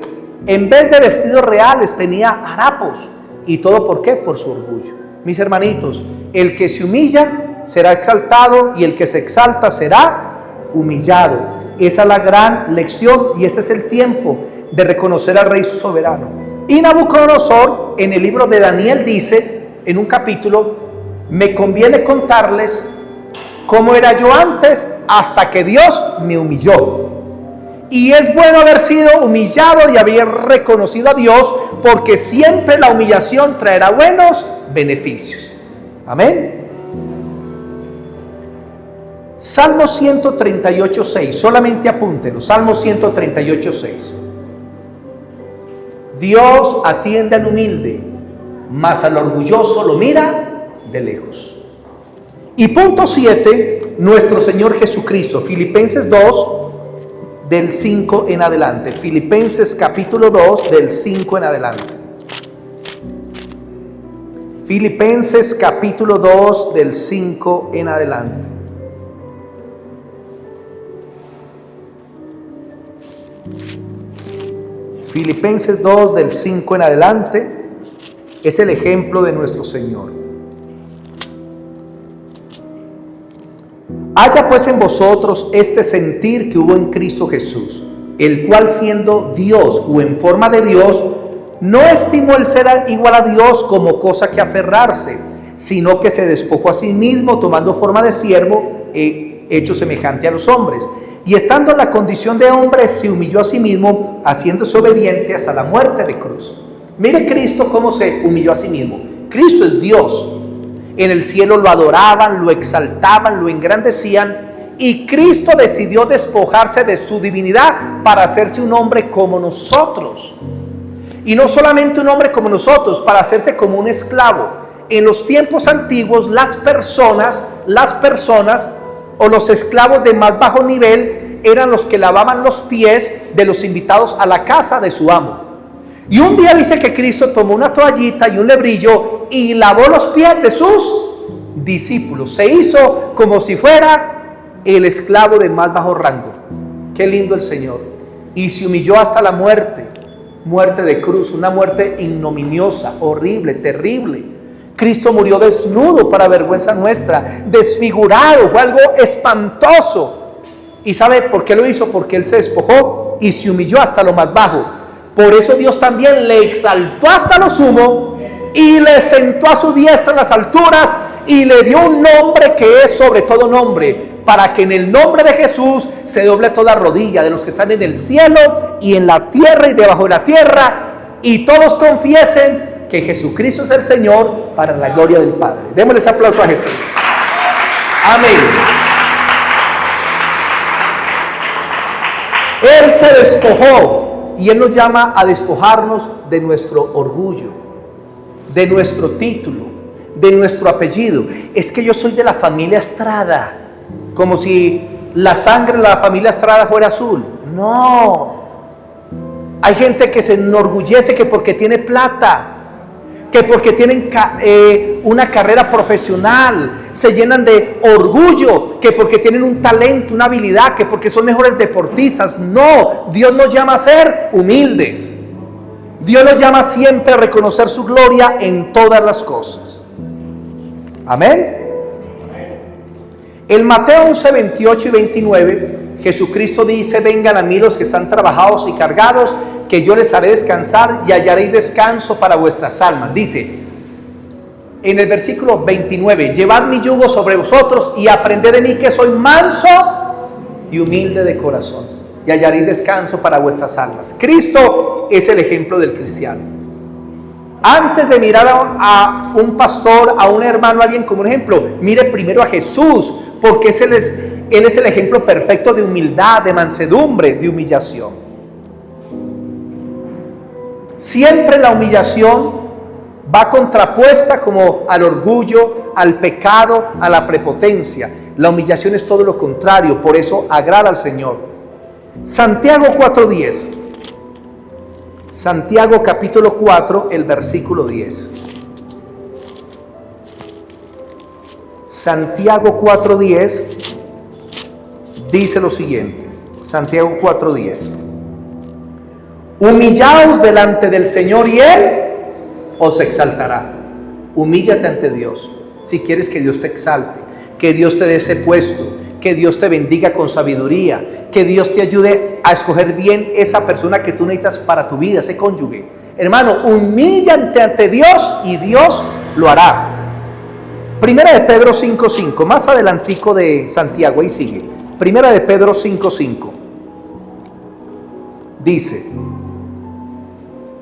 En vez de vestidos reales, tenía harapos. ¿Y todo por qué? Por su orgullo. Mis hermanitos, el que se humilla será exaltado y el que se exalta será humillado. Esa es la gran lección y ese es el tiempo de reconocer al Rey soberano. Y Nabucodonosor, en el libro de Daniel, dice en un capítulo: me conviene contarles cómo era yo antes hasta que Dios me humilló. Y es bueno haber sido humillado y haber reconocido a Dios, porque siempre la humillación traerá buenos beneficios. Amén. Salmo 138:6, solamente apúntenlo. Salmo 138:6. Dios atiende al humilde, mas al orgulloso lo mira de lejos. Y punto 7, nuestro Señor Jesucristo, Filipenses 2, del 5 en adelante. Filipenses capítulo 2, del 5 en adelante. Filipenses capítulo 2, del 5 en adelante. Filipenses 2, del 5 en adelante, es el ejemplo de nuestro Señor. Haya pues en vosotros este sentir que hubo en Cristo Jesús, el cual siendo Dios o en forma de Dios, no estimó el ser igual a Dios como cosa que aferrarse, sino que se despojó a sí mismo, tomando forma de siervo, hecho semejante a los hombres. Y estando en la condición de hombre, se humilló a sí mismo, haciéndose obediente hasta la muerte de cruz. Mire Cristo cómo se humilló a sí mismo. Cristo es Dios. En el cielo lo adoraban, lo exaltaban, lo engrandecían. Y Cristo decidió despojarse de su divinidad para hacerse un hombre como nosotros. Y no solamente un hombre como nosotros, para hacerse como un esclavo. En los tiempos antiguos, las personas o los esclavos de más bajo nivel eran los que lavaban los pies de los invitados a la casa de su amo. Y un día dice que Cristo tomó una toallita y un lebrillo y lavó los pies de sus discípulos. Se hizo como si fuera el esclavo de más bajo rango. Qué lindo el Señor. Y se humilló hasta la muerte de cruz, una muerte ignominiosa, horrible, terrible. Cristo murió desnudo para vergüenza nuestra, desfigurado, fue algo espantoso. ¿Y sabe por qué lo hizo? Porque Él se despojó y se humilló hasta lo más bajo. Por eso Dios también le exaltó hasta lo sumo y le sentó a su diestra en las alturas y le dio un nombre que es sobre todo nombre, para que en el nombre de Jesús se doble toda rodilla de los que están en el cielo y en la tierra y debajo de la tierra, y todos confiesen que Jesucristo es el Señor, para la gloria del Padre. Démosle ese aplauso a Jesús. Amén. Él se despojó y Él nos llama a despojarnos de nuestro orgullo, de nuestro título, de nuestro apellido. Es que yo soy de la familia Estrada, como si la sangre de la familia Estrada fuera azul. No. Hay gente que se enorgullece que porque tiene plata, que porque tienen una carrera profesional, se llenan de orgullo, que porque tienen un talento, una habilidad, que porque son mejores deportistas. No, Dios nos llama a ser humildes. Dios nos llama siempre a reconocer su gloria en todas las cosas. Amén. En Mateo 11, 28 y 29, Jesucristo dice: vengan a mí los que están trabajados y cargados, que yo les haré descansar y hallaréis descanso para vuestras almas. Dice en el versículo 29: llevad mi yugo sobre vosotros y aprended de mí, que soy manso y humilde de corazón, y hallaréis descanso para vuestras almas. Cristo es el ejemplo del cristiano. Antes de mirar a un pastor, a un hermano, a alguien como un ejemplo, mire primero a Jesús, porque Él es el ejemplo perfecto de humildad, de mansedumbre, de humillación. Siempre la humillación va contrapuesta como al orgullo, al pecado, a la prepotencia. La humillación es todo lo contrario, por eso agrada al Señor. Santiago 4:10. Santiago capítulo 4, el versículo 10. Santiago 4:10 dice lo siguiente. Santiago 4:10. Humillaos delante del Señor y Él os exaltará. Humíllate ante Dios si quieres que Dios te exalte, que Dios te dé ese puesto, que Dios te bendiga con sabiduría, que Dios te ayude a escoger bien esa persona que tú necesitas para tu vida, ese cónyuge. Hermano, humíllate ante Dios y Dios lo hará. Primera de Pedro 5:5, más adelantico de Santiago, ahí sigue. Primera de Pedro 5:5. Dice: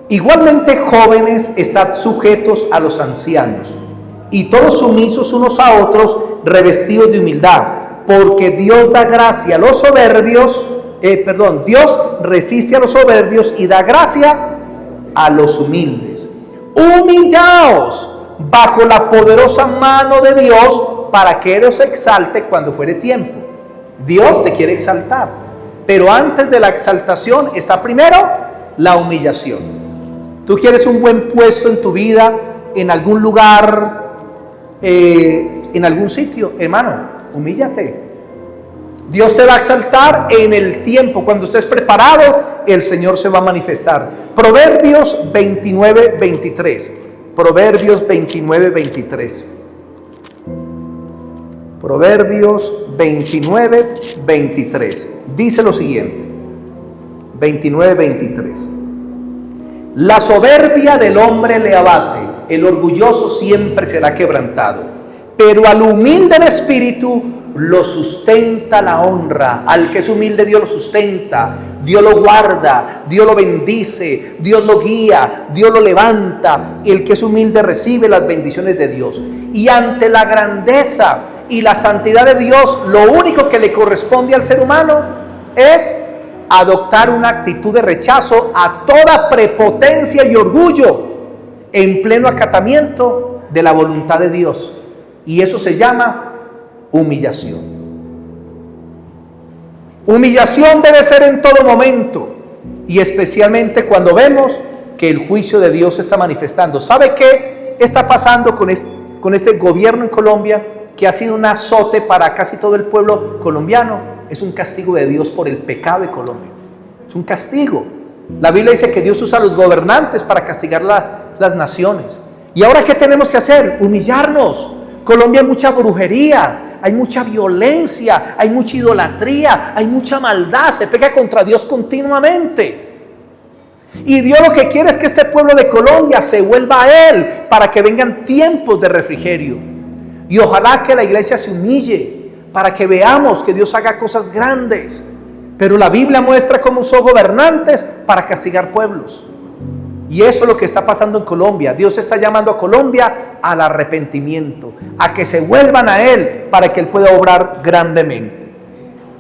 igualmente, jóvenes, estad sujetos a los ancianos, y todos sumisos unos a otros, revestidos de humildad, porque Dios da gracia a los soberbios, Dios resiste a los soberbios y da gracia a los humildes. Humillaos bajo la poderosa mano de Dios, para que Él os exalte cuando fuere tiempo. Dios te quiere exaltar, pero antes de la exaltación está primero la humillación. Tú quieres un buen puesto en tu vida, en algún lugar, en algún sitio, hermano, humíllate. Dios te va a exaltar en el tiempo. Cuando estés preparado, el Señor se va a manifestar. Proverbios 29:23. Proverbios 29:23. Proverbios 29:23. Dice lo siguiente. 29:23. La soberbia del hombre le abate, el orgulloso siempre será quebrantado, pero al humilde de espíritu lo sustenta la honra. Al que es humilde Dios lo sustenta, Dios lo guarda, Dios lo bendice, Dios lo guía, Dios lo levanta. El que es humilde recibe las bendiciones de Dios. Y ante la grandeza y la santidad de Dios, lo único que le corresponde al ser humano es adoptar una actitud de rechazo a toda prepotencia y orgullo, en pleno acatamiento de la voluntad de Dios. Y eso se llama humillación. Humillación debe ser en todo momento, y especialmente cuando vemos que el juicio de Dios se está manifestando. ¿Sabe qué está pasando con este gobierno en Colombia? Que ha sido un azote para casi todo el pueblo colombiano. Es un castigo de Dios por el pecado de Colombia. Es un castigo. La Biblia dice que Dios usa a los gobernantes para castigar las naciones. ¿Y ahora qué tenemos que hacer? Humillarnos. Colombia hay mucha brujería, hay mucha violencia, hay mucha idolatría, hay mucha maldad. Se pega contra Dios continuamente. Y Dios lo que quiere es que este pueblo de Colombia se vuelva a Él para que vengan tiempos de refrigerio. Y ojalá que la iglesia se humille para que veamos que Dios haga cosas grandes. Pero la Biblia muestra cómo usó gobernantes para castigar pueblos. Y eso es lo que está pasando en Colombia. Dios está llamando a Colombia al arrepentimiento, a que se vuelvan a Él para que Él pueda obrar grandemente.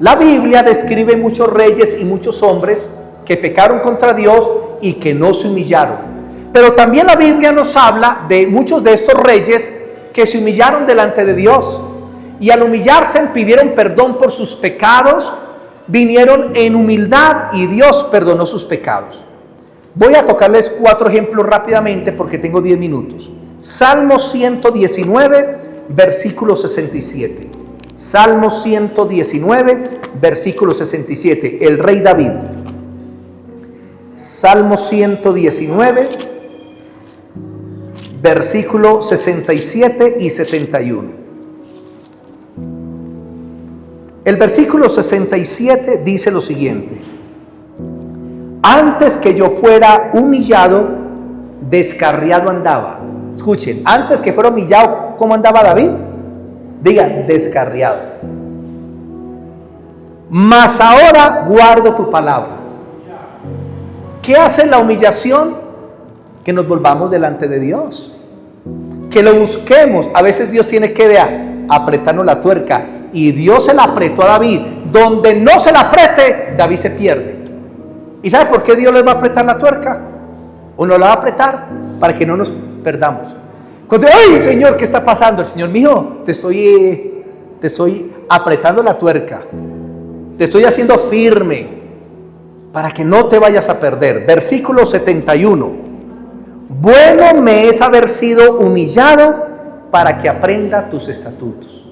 La Biblia describe muchos reyes y muchos hombres que pecaron contra Dios y que no se humillaron. Pero también la Biblia nos habla de muchos de estos reyes que se humillaron delante de Dios. Y al humillarse pidieron perdón por sus pecados, vinieron en humildad y Dios perdonó sus pecados. Voy a tocarles 4 ejemplos rápidamente porque tengo 10 minutos. Salmo 119, versículo 67. Salmo 119, versículo 67. El rey David. Salmo 119, versículo 67 y 71. El versículo 67 dice lo siguiente: antes que yo fuera humillado, descarriado andaba. Escuchen, antes que fuera humillado, ¿cómo andaba David? Diga, descarriado. Mas ahora guardo tu palabra. ¿Qué hace la humillación? Que nos volvamos delante de Dios, que lo busquemos. A veces Dios tiene que apretarnos la tuerca, y Dios se la apretó a David. Donde no se la apriete, David se pierde. ¿Y sabe por qué Dios les va a apretar la tuerca? ¿O nos la va a apretar? Para que no nos perdamos. Cuando, ¡ay, Señor! ¿Qué está pasando? El Señor, mijo, te estoy apretando la tuerca, te estoy haciendo firme para que no te vayas a perder. Versículo 71. Bueno me es haber sido humillado para que aprenda tus estatutos.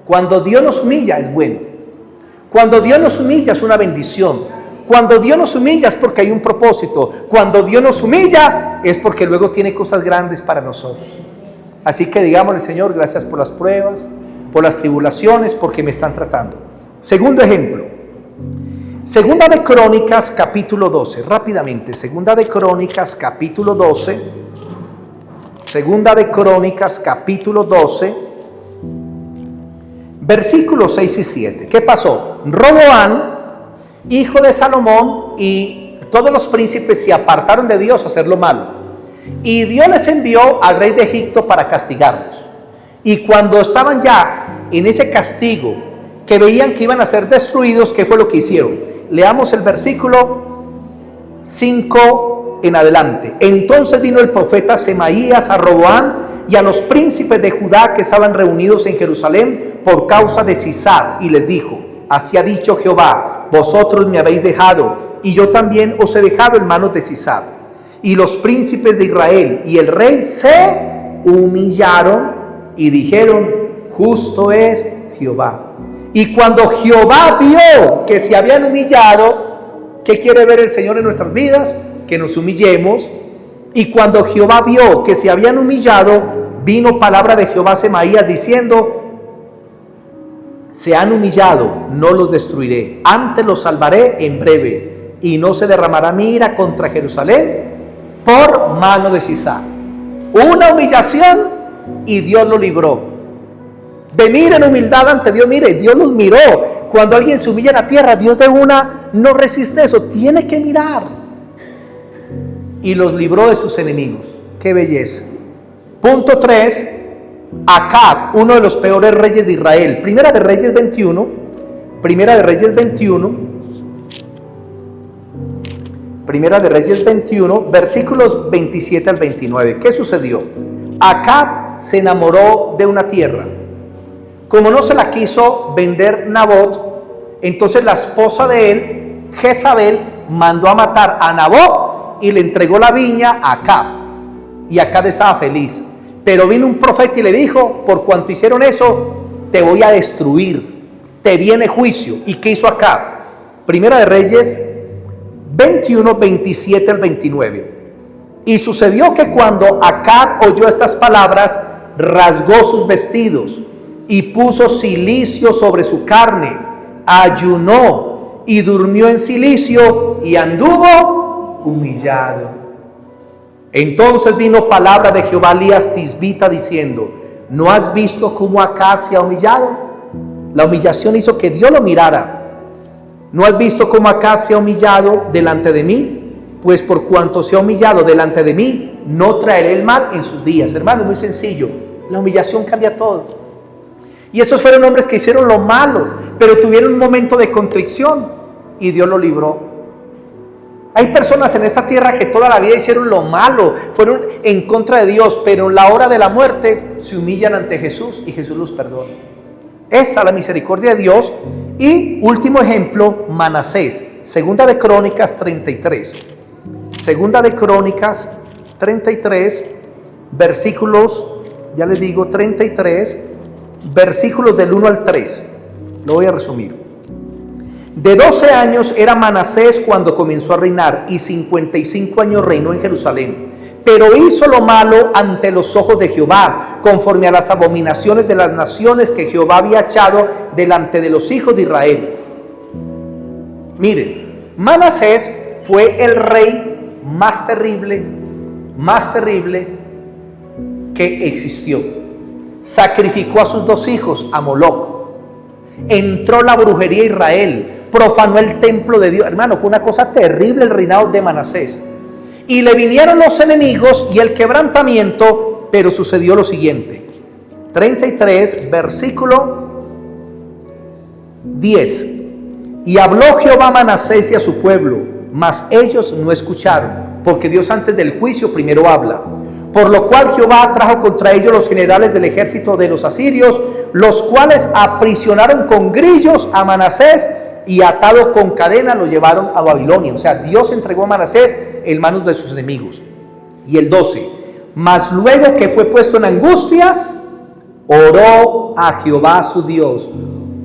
Cuando Dios nos humilla es bueno. Cuando Dios nos humilla es una bendición. Cuando Dios nos humilla es porque hay un propósito. Cuando Dios nos humilla es porque luego tiene cosas grandes para nosotros. Así que digámosle, Señor, gracias por las pruebas, por las tribulaciones, porque me están tratando. Segundo ejemplo. Segunda de Crónicas, capítulo 12. Rápidamente. Segunda de Crónicas, capítulo 12. Segunda de Crónicas, capítulo 12. Versículos 6 y 7. ¿Qué pasó? Roboam, hijo de Salomón, y todos los príncipes se apartaron de Dios a hacer lo malo. Y Dios les envió al rey de Egipto para castigarlos. Y cuando estaban ya en ese castigo, que veían que iban a ser destruidos, ¿qué fue lo que hicieron? Leamos el versículo 5 en adelante. Entonces vino el profeta Semaías a Roboam y a los príncipes de Judá que estaban reunidos en Jerusalén por causa de Sisar, y les dijo: así ha dicho Jehová, vosotros me habéis dejado, y yo también os he dejado en manos de Sisar. Y los príncipes de Israel y el rey se humillaron y dijeron: justo es Jehová. Y cuando Jehová vio que se habían humillado, ¿qué quiere ver el Señor en nuestras vidas? Que nos humillemos. Y cuando Jehová vio que se habían humillado, vino palabra de Jehová a Semaías diciendo: se han humillado, no los destruiré, antes los salvaré en breve, y no se derramará mi ira contra Jerusalén por mano de Sisá. Una humillación y Dios lo libró. Venir en humildad ante Dios, mire, Dios los miró. Cuando alguien se humilla en la tierra, Dios de una no resiste eso, tiene que mirar. Y los libró de sus enemigos. ¡Qué belleza! Punto 3. Acab, uno de los peores reyes de Israel. Primera de Reyes 21, versículos 27 al 29. ¿Qué sucedió? Acab se enamoró de una tierra. Como no se la quiso vender Nabot, entonces la esposa de él, Jezabel, mandó a matar a Nabot y le entregó la viña a Acab. Y Acab estaba feliz. Pero vino un profeta y le dijo: por cuanto hicieron eso, te voy a destruir, te viene juicio. ¿Y qué hizo Acab? Primera de Reyes 21, 27 al 29. Y sucedió que cuando Acab oyó estas palabras, rasgó sus vestidos y puso cilicio sobre su carne, ayunó y durmió en cilicio y anduvo humillado. Entonces vino palabra de Jehová a Elías Tisbita diciendo: ¿no has visto cómo Acab se ha humillado? La humillación hizo que Dios lo mirara. ¿No has visto cómo Acab se ha humillado delante de mí? Pues por cuanto se ha humillado delante de mí, no traeré el mal en sus días. Hermano, muy sencillo. La humillación cambia todo. Y esos fueron hombres que hicieron lo malo, pero tuvieron un momento de contrición y Dios lo libró. Hay personas en esta tierra que toda la vida hicieron lo malo, fueron en contra de Dios, pero en la hora de la muerte se humillan ante Jesús y Jesús los perdona. Esa es la misericordia de Dios. Y último ejemplo, Manasés. Segunda de Crónicas 33. Segunda de Crónicas 33, versículos, ya les digo, 33, versículos del 1 al 3. Lo voy a resumir. De 12 años era Manasés cuando comenzó a reinar, y 55 años reinó en Jerusalén. Pero hizo lo malo ante los ojos de Jehová, conforme a las abominaciones de las naciones que Jehová había echado delante de los hijos de Israel. Miren, Manasés fue el rey más terrible que existió. Sacrificó a sus 2 hijos a Moloc. Entró la brujería a Israel, profanó el templo de Dios. Hermano, fue una cosa terrible el reinado de Manasés. Y le vinieron los enemigos y el quebrantamiento, pero sucedió lo siguiente. 33, versículo 10. Y habló Jehová a Manasés y a su pueblo, mas ellos no escucharon, porque Dios antes del juicio primero habla. Por lo cual Jehová trajo contra ellos los generales del ejército de los asirios, los cuales aprisionaron con grillos a Manasés y atado con cadena lo llevaron a Babilonia. O sea, Dios entregó a Manasés en manos de sus enemigos. Y el 12, mas luego que fue puesto en angustias, oró a Jehová su Dios,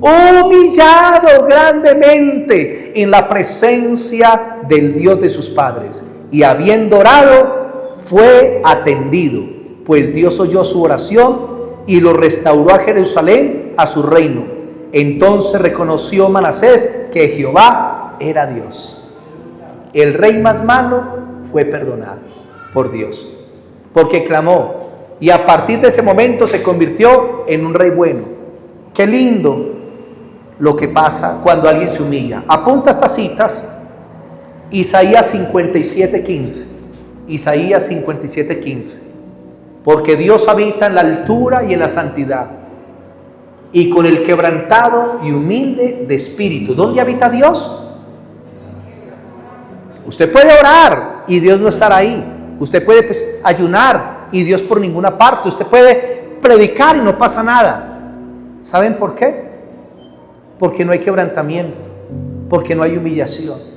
humillado grandemente en la presencia del Dios de sus padres, y habiendo orado, fue atendido, pues Dios oyó su oración y lo restauró a Jerusalén a su reino. Entonces reconoció Manasés que Jehová era Dios. El rey más malo fue perdonado por Dios, porque clamó, y a partir de ese momento se convirtió en un rey bueno. Qué lindo lo que pasa cuando alguien se humilla. Apunta estas citas: Isaías 57:15. Isaías 57:15. Porque Dios habita en la altura y en la santidad, y con el quebrantado y humilde de espíritu. ¿Dónde habita Dios? Usted puede orar y Dios no estará ahí. Usted puede ayunar y Dios por ninguna parte. Usted puede predicar y no pasa nada. ¿Saben por qué? Porque no hay quebrantamiento, porque no hay humillación.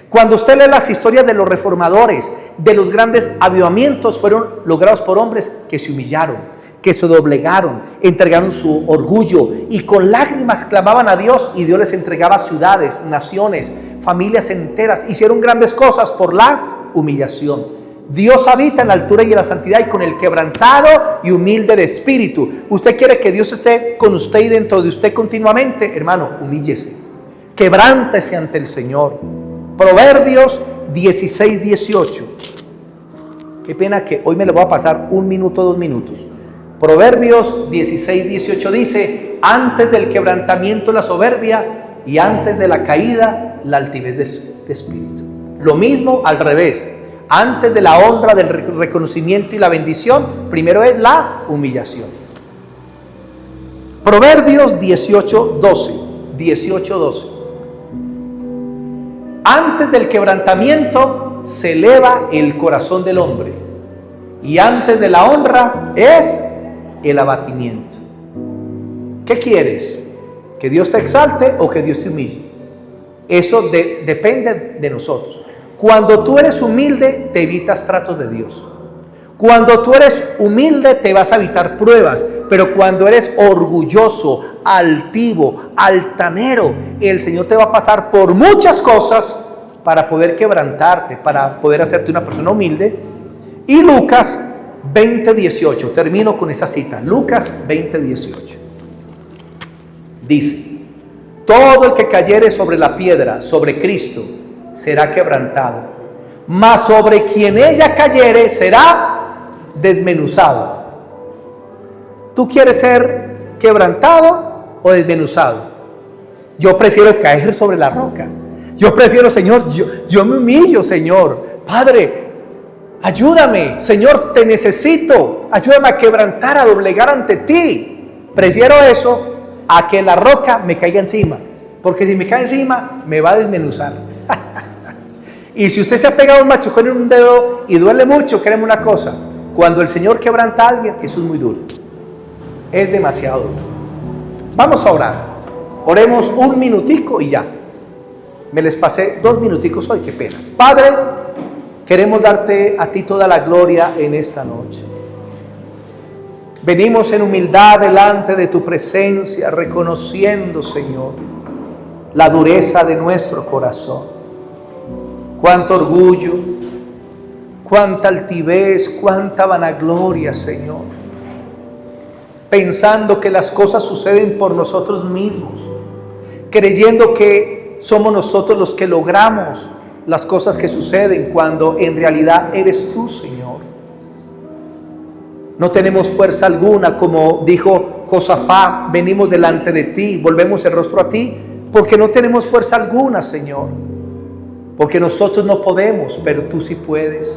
Cuando usted lee las historias de los reformadores, de los grandes avivamientos, fueron logrados por hombres que se humillaron, que se doblegaron, entregaron su orgullo y con lágrimas clamaban a Dios, y Dios les entregaba ciudades, naciones, familias enteras. Hicieron grandes cosas por la humillación. Dios habita en la altura y en la santidad, y con el quebrantado y humilde de espíritu. ¿Usted quiere que Dios esté con usted y dentro de usted continuamente? Hermano, humíllese, quebrántese ante el Señor. Proverbios 16:18. Qué pena que hoy me lo voy a pasar 1 minuto, 2 minutos. Proverbios 16, 18 dice: antes del quebrantamiento la soberbia, y antes de la caída la altivez de espíritu. Lo mismo al revés. Antes de la honra, del reconocimiento y la bendición, primero es la humillación. Proverbios 18, 12. 18, 12. Antes del quebrantamiento se eleva el corazón del hombre, y antes de la honra es el abatimiento. ¿Qué quieres? ¿Que Dios te exalte o que Dios te humille? Eso depende de nosotros. Cuando tú eres humilde, te evitas tratos de Dios. Cuando tú eres humilde, te vas a evitar pruebas. Pero cuando eres orgulloso, altivo, altanero, el Señor te va a pasar por muchas cosas para poder quebrantarte, para poder hacerte una persona humilde. Y Lucas 20:18, termino con esa cita. Lucas 20:18 dice: todo el que cayere sobre la piedra, sobre Cristo, será quebrantado, mas sobre quien ella cayere será desmenuzado. ¿Tú quieres ser quebrantado o desmenuzado? Yo prefiero caer sobre la roca. Yo prefiero, Señor, yo me humillo, Señor. Padre, ayúdame, Señor, te necesito. Ayúdame a quebrantar, a doblegar ante ti. Prefiero eso a que la roca me caiga encima, porque si me cae encima me va a desmenuzar. Y si usted se ha pegado un machucón en un dedo y duele mucho, créeme una cosa: cuando el Señor quebranta a alguien, eso es muy duro, es demasiado duro. Vamos a orar. Oremos 1 minutico y ya. Me les pasé 2 minuticos hoy, qué pena. Padre, queremos darte a ti toda la gloria en esta noche. Venimos en humildad delante de tu presencia, reconociendo, Señor, la dureza de nuestro corazón. Cuánto orgullo, cuánta altivez, cuánta vanagloria, Señor. Pensando que las cosas suceden por nosotros mismos, creyendo que somos nosotros los que logramos las cosas que suceden, cuando en realidad eres tú, Señor. No tenemos fuerza alguna, como dijo Josafat: venimos delante de ti, volvemos el rostro a ti, porque no tenemos fuerza alguna, Señor. Porque nosotros no podemos, pero tú sí puedes.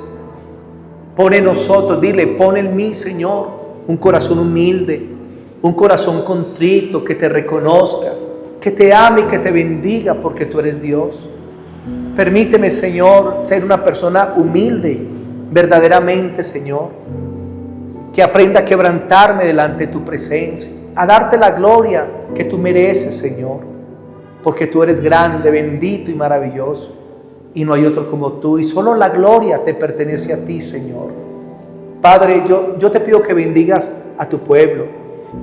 Pon en nosotros, dile, pon en mí, Señor, un corazón humilde, un corazón contrito, que te reconozca, que te ame y que te bendiga, porque tú eres Dios. Permíteme, Señor, ser una persona humilde, verdaderamente, Señor, que aprenda a quebrantarme delante de tu presencia, a darte la gloria que tú mereces, Señor, porque tú eres grande, bendito y maravilloso, y no hay otro como tú, y solo la gloria te pertenece a ti, Señor. Padre, yo te pido que bendigas a tu pueblo,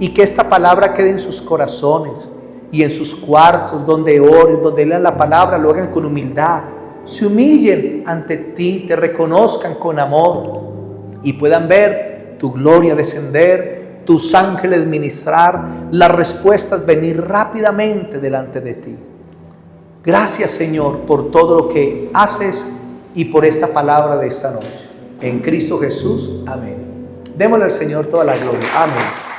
y que esta palabra quede en sus corazones y en sus cuartos, donde oren, donde lean la palabra, lo hagan con humildad, se humillen ante ti, te reconozcan con amor, y puedan ver tu gloria descender, tus ángeles ministrar, las respuestas venir rápidamente delante de ti. Gracias, Señor, por todo lo que haces y por esta palabra de esta noche. En Cristo Jesús, amén. Démosle al Señor toda la gloria. Amén.